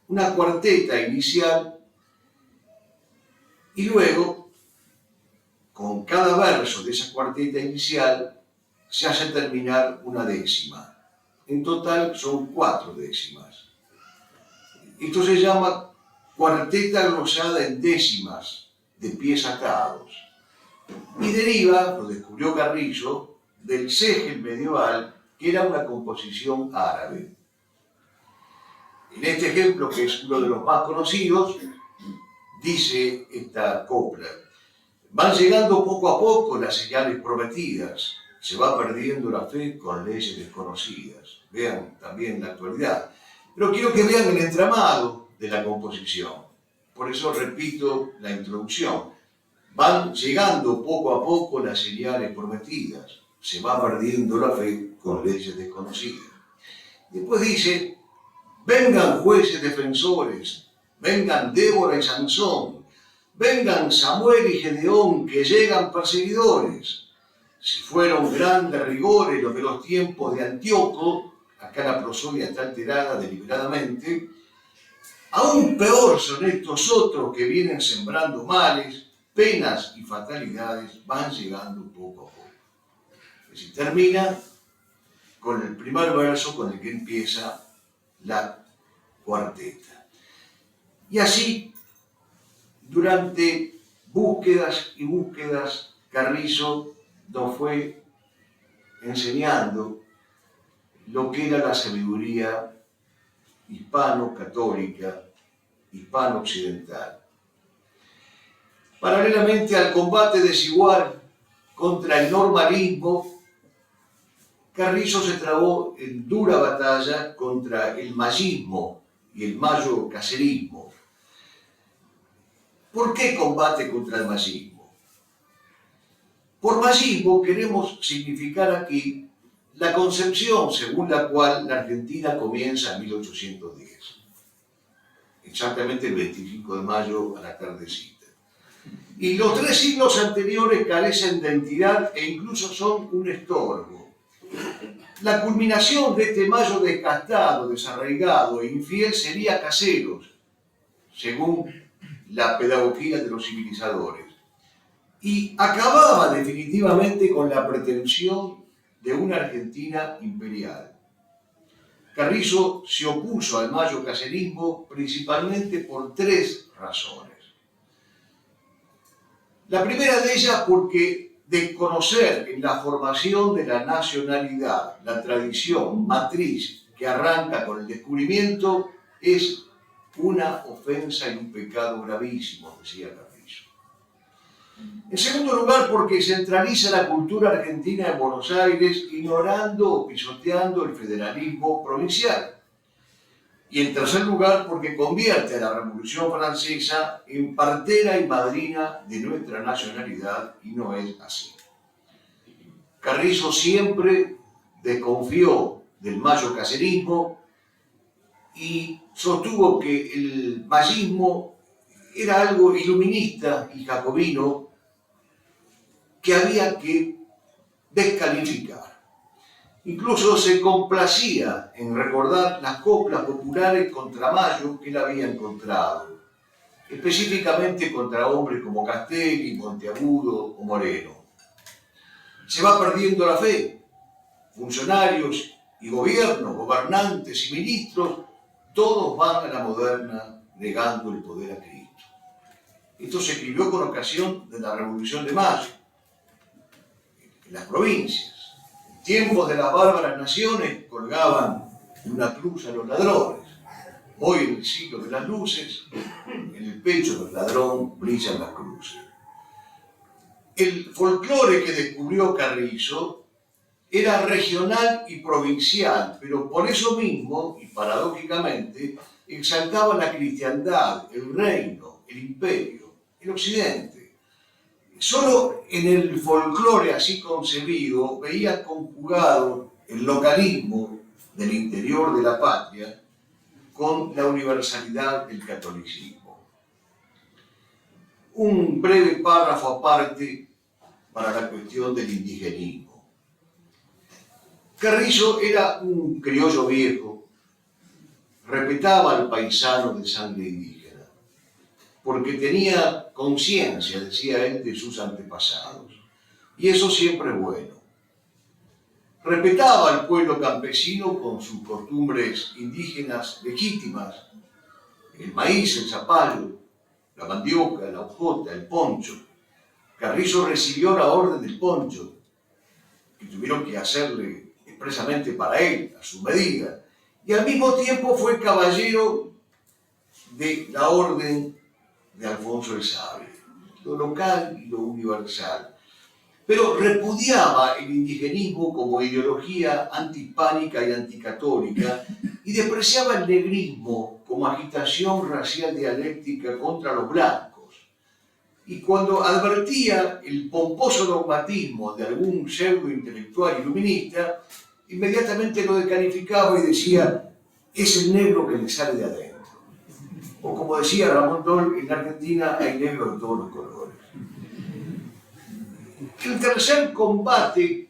una cuarteta inicial, y luego, con cada verso de esa cuarteta inicial, se hace terminar una décima. En total son 4 décimas. Esto se llama cuarteta glosada en décimas, de pies atados. Y deriva, lo descubrió Carrizo, del segel medieval, que era una composición árabe. En este ejemplo, que es uno de los más conocidos, dice esta copla: van llegando poco a poco las señales prometidas, se va perdiendo la fe con leyes desconocidas. Vean también la actualidad. Pero quiero que vean el entramado de la composición. Por eso repito la introducción. Van llegando poco a poco las señales prometidas, se va perdiendo la fe con leyes desconocidas. Después dice: vengan jueces defensores, vengan Débora y Sansón, vengan Samuel y Gedeón, que llegan perseguidores. Si fueron grandes rigores los de los tiempos de Antíoco, acá la prosodia está alterada deliberadamente, aún peor son estos otros que vienen sembrando males, penas y fatalidades, van llegando poco a poco. Es decir, termina con el primer verso con el que empieza la cuarteta. Y así, durante búsquedas y búsquedas, Carrizo nos fue enseñando lo que era la sabiduría hispano-católica, hispano-occidental. Paralelamente al combate desigual contra el normalismo, Carrizo se trabó en dura batalla contra el mayismo y el mayo-cacerismo. ¿Por qué combate contra el mayismo? Por mayismo queremos significar aquí la concepción según la cual la Argentina comienza en 1810, exactamente el 25 de mayo a la tardecita. Y los 3 siglos anteriores carecen de entidad e incluso son un estorbo. La culminación de este mayo desgastado, desarraigado e infiel sería Caseros, según la pedagogía de los civilizadores. Y acababa definitivamente con la pretensión de una Argentina imperial. Carrizo se opuso al mayo-cacerismo principalmente por 3 razones. La primera de ellas porque desconocer en la formación de la nacionalidad la tradición matriz que arranca con el descubrimiento es una ofensa y un pecado gravísimo, decía Carrizo. En segundo lugar, porque centraliza la cultura argentina en Buenos Aires, ignorando o pisoteando el federalismo provincial. Y en tercer lugar, porque convierte a la Revolución Francesa en partera y madrina de nuestra nacionalidad, y no es así. Carrizo siempre desconfió del mayo-cacerismo y sostuvo que el mayismo era algo iluminista y jacobino que había que descalificar. Incluso se complacía en recordar las coplas populares contra Mayo que él había encontrado, específicamente contra hombres como Castelli, Monteagudo o Moreno. Se va perdiendo la fe. Funcionarios y gobiernos, gobernantes y ministros, todos van a la moderna negando el poder a Cristo. Esto se escribió con ocasión de la Revolución de Mayo, en las provincias. En tiempos de las bárbaras naciones colgaban una cruz a los ladrones. Hoy, en el siglo de las luces, en el pecho del ladrón brillan las cruces. El folclore que descubrió Carrizo era regional y provincial, pero por eso mismo, y paradójicamente, exaltaba la cristiandad, el reino, el imperio, el occidente. Solo en el folclore así concebido veía conjugado el localismo del interior de la patria con la universalidad del catolicismo. Un breve párrafo aparte para la cuestión del indigenismo. Carrizo era un criollo viejo, respetaba al paisano de sangre indígena, porque tenía conciencia, decía él, de sus antepasados. Y eso siempre es bueno. Respetaba al pueblo campesino con sus costumbres indígenas legítimas, el maíz, el zapallo, la mandioca, la hojota, el poncho. Carrizo recibió la orden del poncho, que tuvieron que hacerle expresamente para él, a su medida, y al mismo tiempo fue caballero de la orden de Alfonso el Sabio, lo local y lo universal. Pero repudiaba el indigenismo como ideología antihispánica y anticatólica y despreciaba el negrismo como agitación racial dialéctica contra los blancos. Y cuando advertía el pomposo dogmatismo de algún pseudo intelectual iluminista, inmediatamente lo descalificaba y decía: es el negro que le sale de adentro. O como decía Ramón Dol, en Argentina hay negros de todos los colores. El tercer combate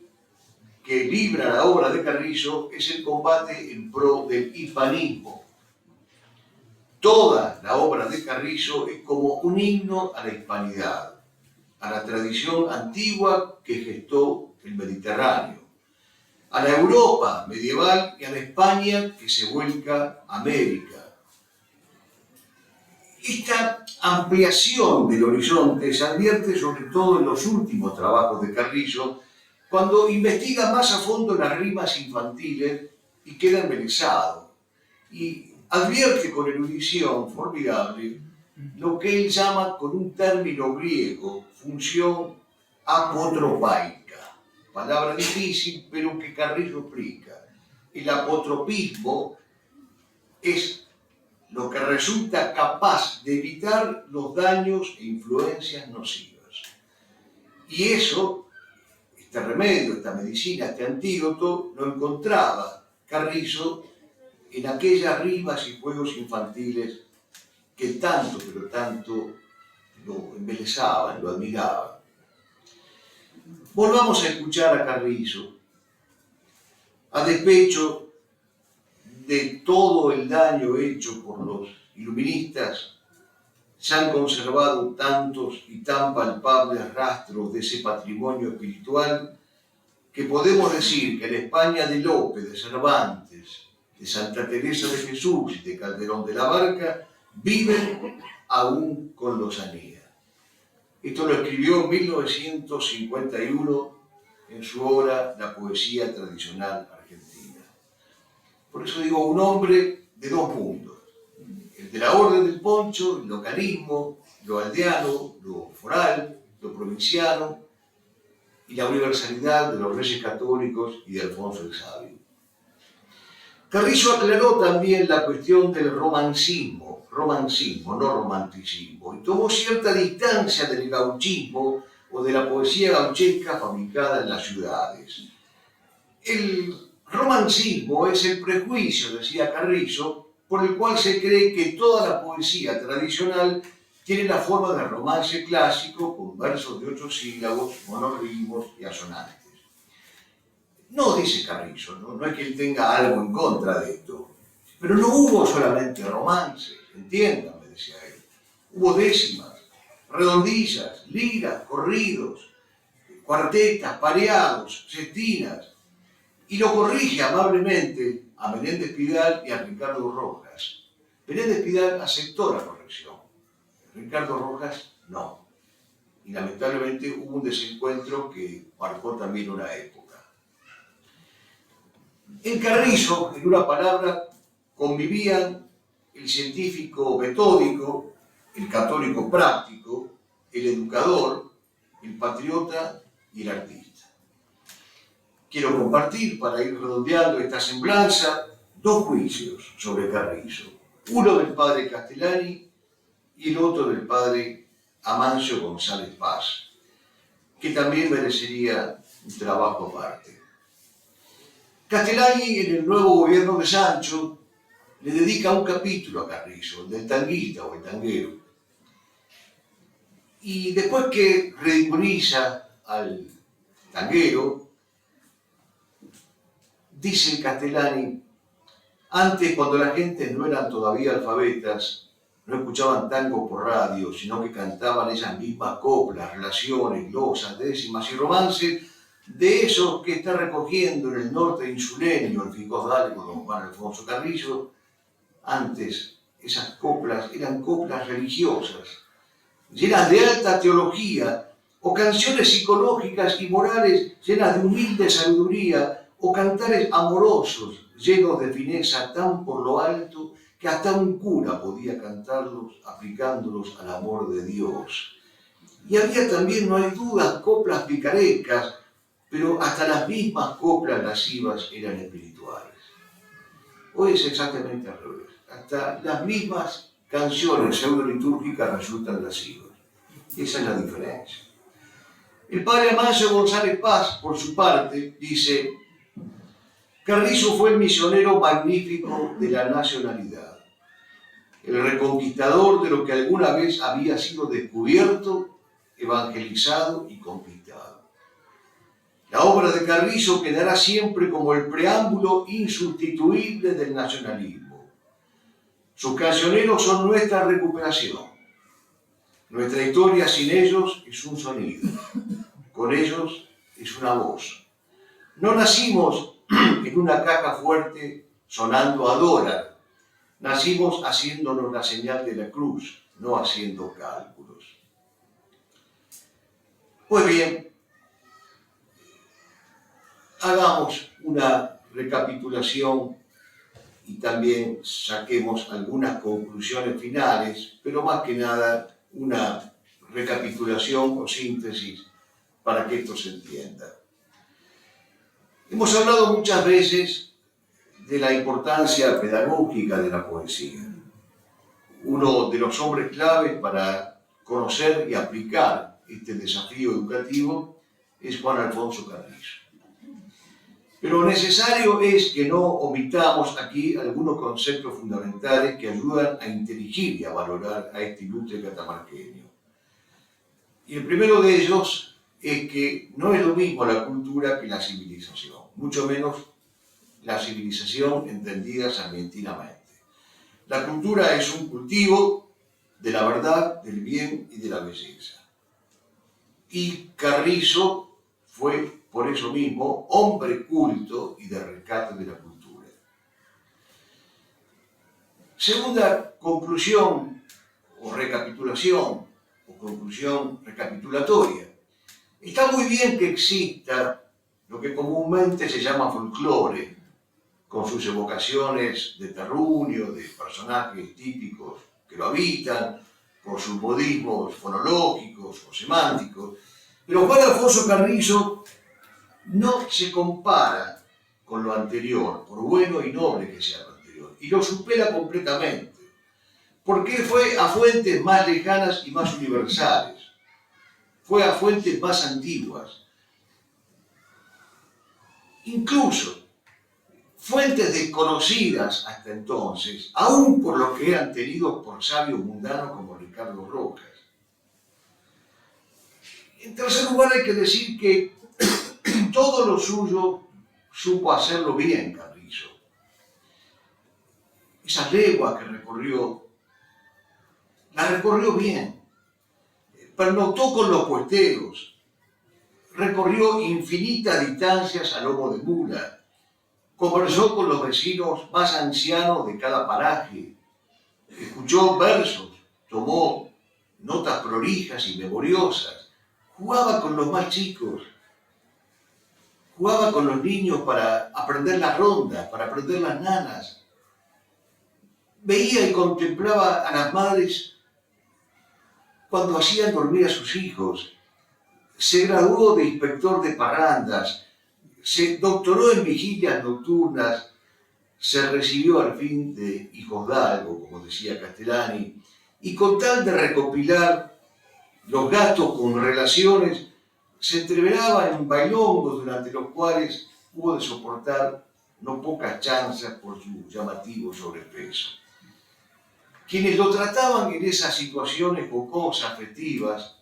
que libra la obra de Carrizo es el combate en pro del hispanismo. Toda la obra de Carrizo es como un himno a la hispanidad, a la tradición antigua que gestó el Mediterráneo, a la Europa medieval y a la España que se vuelca a América. Esta ampliación del horizonte se advierte sobre todo en los últimos trabajos de Carrizo, cuando investiga más a fondo las rimas infantiles y queda embelesado, y advierte con erudición formidable lo que él llama con un término griego función apotropaica, palabra difícil pero que Carrizo explica. El apotropismo es lo que resulta capaz de evitar los daños e influencias nocivas. Y eso, este remedio, esta medicina, este antídoto, lo encontraba Carrizo en aquellas rimas y juegos infantiles que tanto, pero tanto lo embelesaban, lo admiraban. Volvamos a escuchar a Carrizo. A despecho de todo el daño hecho por los iluministas, se han conservado tantos y tan palpables rastros de ese patrimonio espiritual que podemos decir que la España de Lope, de Cervantes, de Santa Teresa de Jesús y de Calderón de la Barca viven aún con lozanía. Esto lo escribió en 1951 en su obra La poesía tradicional argentina. Por eso digo, un hombre de dos mundos, el de la orden del poncho, el localismo, lo aldeano, lo foral, lo provinciano, y la universalidad de los reyes católicos y de Alfonso el Sabio. Carrizo aclaró también la cuestión del romancismo, no romanticismo, y tomó cierta distancia del gauchismo o de la poesía gauchesca fabricada en las ciudades. El romancismo es el prejuicio, decía Carrizo, por el cual se cree que toda la poesía tradicional tiene la forma de romance clásico con versos de 8 sílabos, monorritmos y asonantes. No, dice Carrizo, no es que él tenga algo en contra de esto, pero no hubo solamente romances, entiéndanme, decía él. Hubo décimas, redondillas, liras, corridos, cuartetas, pareados, sestinas, y lo corrige amablemente a Menéndez Pidal y a Ricardo Rojas. Menéndez Pidal aceptó la corrección, Ricardo Rojas no. Y lamentablemente hubo un desencuentro que marcó también una época. En Carrizo, en una palabra, convivían el científico metódico, el católico práctico, el educador, el patriota y el artista. Quiero compartir, para ir redondeando esta semblanza, dos juicios sobre Carrizo. Uno del padre Castellani y el otro del padre Amancio González Paz, que también merecería un trabajo aparte. Castellani, en el nuevo gobierno de Sancho, le dedica un capítulo a Carrizo, el del tanguista o el tanguero. Y después que ridiculiza al tanguero, dice Castellani, antes cuando la gente no eran todavía alfabetas, no escuchaban tango por radio, sino que cantaban esas mismas coplas, relaciones, glosas, décimas y romances de esos que está recogiendo en el norte insuleño el ficodalgo don Juan Alfonso Carrizo. Antes esas coplas eran coplas religiosas, llenas de alta teología, o canciones psicológicas y morales llenas de humilde sabiduría, o cantares amorosos llenos de fineza tan por lo alto que hasta un cura podía cantarlos aplicándolos al amor de Dios. Y había también, no hay duda, coplas picarescas, pero hasta las mismas coplas lascivas eran espirituales. Hoy es exactamente al revés. Hasta las mismas canciones pseudolitúrgicas resultan lascivas. Esa es la diferencia. El padre Amancio González Paz, por su parte, dice: Carrizo fue el misionero magnífico de la nacionalidad, el reconquistador de lo que alguna vez había sido descubierto, evangelizado y conquistado. La obra de Carrizo quedará siempre como el preámbulo insustituible del nacionalismo. Sus cancioneros son nuestra recuperación. Nuestra historia sin ellos es un sonido, con ellos es una voz. No nacimos en una caja fuerte sonando a dólar, nacimos haciéndonos la señal de la cruz, no haciendo cálculos. Pues bien, hagamos una recapitulación y también saquemos algunas conclusiones finales, pero más que nada una recapitulación o síntesis para que esto se entienda. Hemos hablado muchas veces de la importancia pedagógica de la poesía. Uno de los hombres claves para conocer y aplicar este desafío educativo es Juan Alfonso Carrizo. Pero necesario es que no omitamos aquí algunos conceptos fundamentales que ayudan a inteligir y a valorar a este ilustre catamarqueño. Y el primero de ellos es que no es lo mismo la cultura que la civilización, mucho menos la civilización entendida sarmientinamente. La cultura es un cultivo de la verdad, del bien y de la belleza. Y Carrizo fue, por eso mismo, hombre culto y de rescate de la cultura. Segunda conclusión o recapitulación, o conclusión recapitulatoria. Está muy bien que exista lo que comúnmente se llama folclore, con sus evocaciones de terruño, de personajes típicos que lo habitan, por sus modismos fonológicos o semánticos. Pero Juan Alfonso Carrizo no se compara con lo anterior, por bueno y noble que sea lo anterior, y lo supera completamente, porque él fue a fuentes más lejanas y más universales, fue a fuentes más antiguas, incluso fuentes desconocidas hasta entonces, aún por los que eran tenidos por sabios mundanos como Ricardo Rojas. En tercer lugar, hay que decir que todo lo suyo supo hacerlo bien Carrizo. Esas leguas que recorrió, las recorrió bien. Pernoctó con los puesteros, recorrió infinitas distancias a lomo de mula, conversó con los vecinos más ancianos de cada paraje, escuchó versos, tomó notas prolijas y memoriosas, jugaba con los más chicos, jugaba con los niños para aprender las rondas, para aprender las nanas. Veía y contemplaba a las madres cuando hacían dormir a sus hijos. Se graduó de inspector de parrandas, se doctoró en vigilias nocturnas, se recibió al fin de hijosdalgo, como decía Castellani, y con tal de recopilar los gastos con relaciones, se entreveraba en bailongos durante los cuales hubo de soportar no pocas chanzas por su llamativo sobrepeso. Quienes lo trataban en esas situaciones jocosas, afectivas,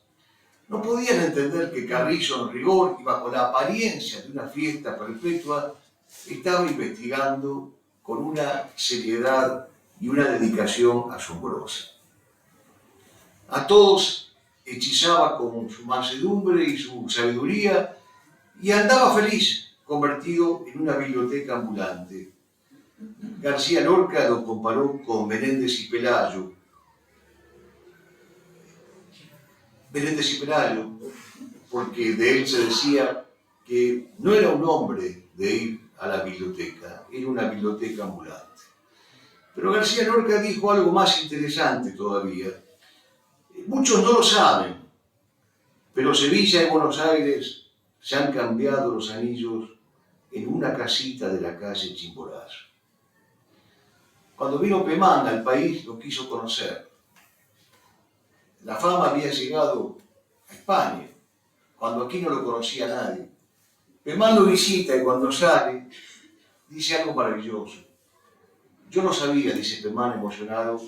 no podían entender que Carrizo, en rigor y bajo la apariencia de una fiesta perpetua, estaba investigando con una seriedad y una dedicación asombrosa. A todos hechizaba con su mansedumbre y su sabiduría y andaba feliz, convertido en una biblioteca ambulante. García Lorca lo comparó con Menéndez y Pelayo. Menéndez y Pelayo, porque de él se decía que no era un hombre de ir a la biblioteca, era una biblioteca ambulante. Pero García Lorca dijo algo más interesante todavía. Muchos no lo saben, pero Sevilla y Buenos Aires se han cambiado los anillos en una casita de la calle Chimborazo. Cuando vino Pemán al país lo quiso conocer. La fama había llegado a España, cuando aquí no lo conocía nadie. Pemán lo visita y cuando sale dice algo maravilloso. Yo no sabía, dice Pemán emocionado,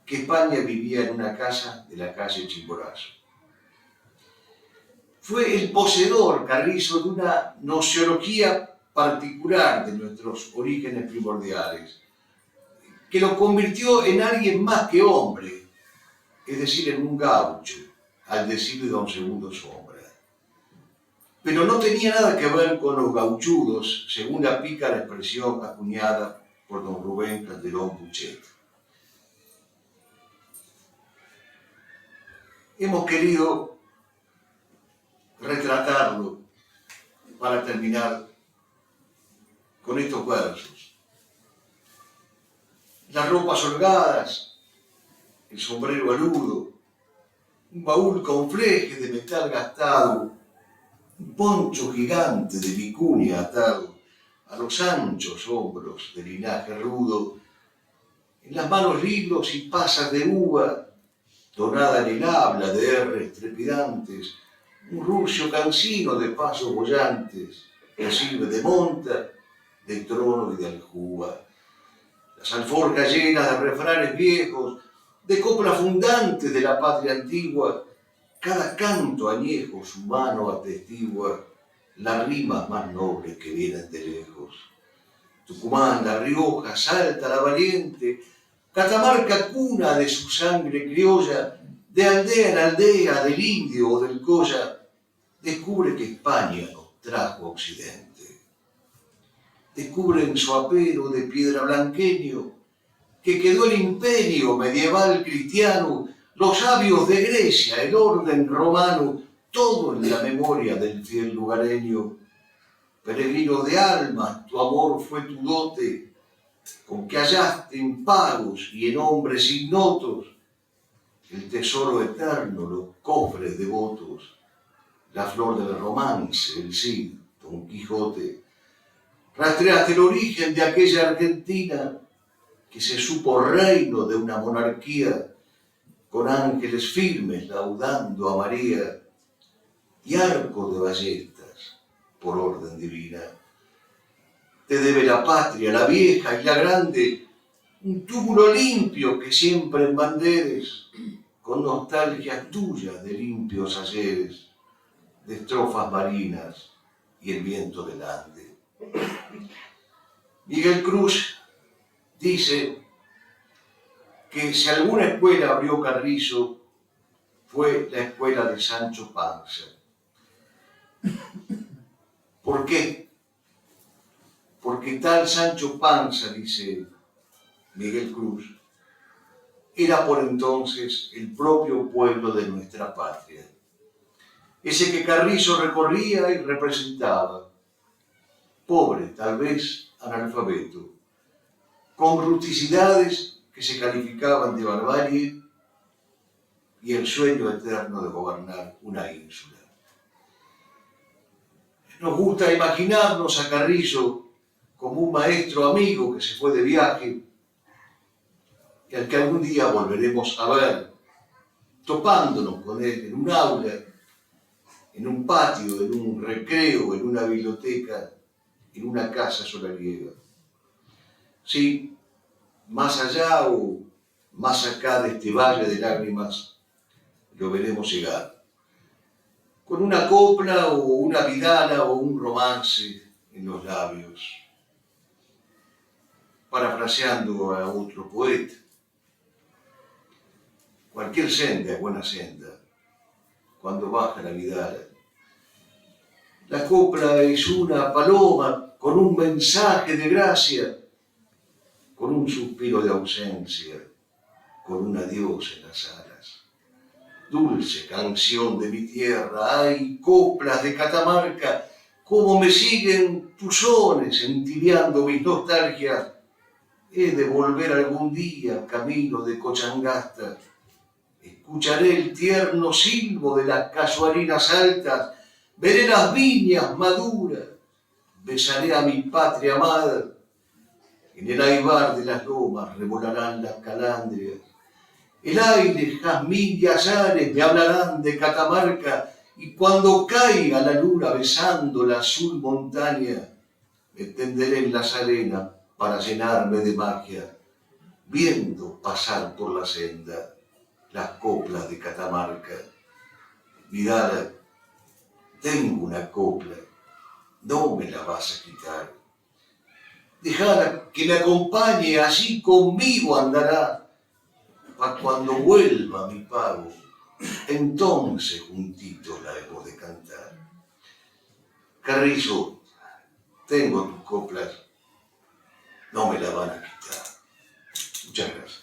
que España vivía en una casa de la calle Chimborazo. Fue el poseedor, Carrizo, de una nociología particular de nuestros orígenes primordiales, que lo convirtió en alguien más que hombre, es decir, en un gaucho, al decir de don Segundo Sombra. Pero no tenía nada que ver con los gauchudos, según la pícara expresión acuñada por don Rubén Calderón Buchet. Hemos querido retratarlo para terminar con estos versos. Las ropas holgadas, el sombrero aludo, un baúl con flejes de metal gastado, un poncho gigante de vicuña atado a los anchos hombros de linaje rudo, en las manos libros y pasas de uva, donada en el habla de erres trepidantes, un rucio cansino de pasos bollantes, que sirve de monta, de trono y de aljuba. Las alforjas llenas de refranes viejos, de copla fundante de la patria antigua, cada canto añejo su mano atestigua, las rimas más nobles que vienen de lejos. Tucumán, La Rioja, Salta, la valiente, Catamarca, cuna de su sangre criolla, de aldea en aldea, del indio o del colla, descubre que España nos trajo a Occidente. Descubre en su apero de piedra blanqueño que quedó el imperio medieval cristiano, los sabios de Grecia, el orden romano, todo en la memoria del fiel lugareño. Peregrino de almas, tu amor fue tu dote, con que hallaste en pagos y en hombres ignotos el tesoro eterno, los cofres devotos, la flor del romance, el Cid, Don Quijote. Rastreaste el origen de aquella Argentina que se supo reino de una monarquía, con ángeles firmes laudando a María y arco de ballestas por orden divina. Te debe la patria, la vieja y la grande, un túmulo limpio que siempre embanderes, con nostalgia tuya de limpios ayeres, de estrofas marinas y el viento del Ande. Miguel Cruz dice que si alguna escuela abrió Carrizo, fue la escuela de Sancho Panza. ¿Por qué? Porque tal Sancho Panza, dice Miguel Cruz, era por entonces el propio pueblo de nuestra patria. Ese que Carrizo recorría y representaba, pobre, tal vez analfabeto, con rusticidades que se calificaban de barbarie y el sueño eterno de gobernar una ínsula. Nos gusta imaginarnos a Carrizo como un maestro amigo que se fue de viaje y al que algún día volveremos a ver, topándonos con él en un aula, en un patio, en un recreo, en una biblioteca, en una casa solariega. Sí, más allá o más acá de este valle de lágrimas, lo veremos llegar. Con una copla o una vidala o un romance en los labios, parafraseando a otro poeta. Cualquier senda es buena senda, cuando baja la vidala. La copla es una paloma con un mensaje de gracia, con un suspiro de ausencia, con un adiós en las alas. Dulce canción de mi tierra, ay, coplas de Catamarca, cómo me siguen tus sones entibiando mis nostalgias. He de volver algún día camino de Cochangasta. Escucharé el tierno silbo de las casuarinas altas, veré las viñas maduras, besaré a mi patria amada. En el aibar de las lomas revolarán las calandrias. El aire, jazmín y azares me hablarán de Catamarca, y cuando caiga la luna besando la azul montaña, me tenderé en las arenas para llenarme de magia, viendo pasar por la senda las coplas de Catamarca. Vidala, tengo una copla, no me la vas a quitar. Dejala que me acompañe, allí conmigo andará, pa' cuando vuelva mi pago, entonces juntitos la hemos de cantar. Carrizo, tengo tus coplas, no me la van a quitar. Muchas gracias.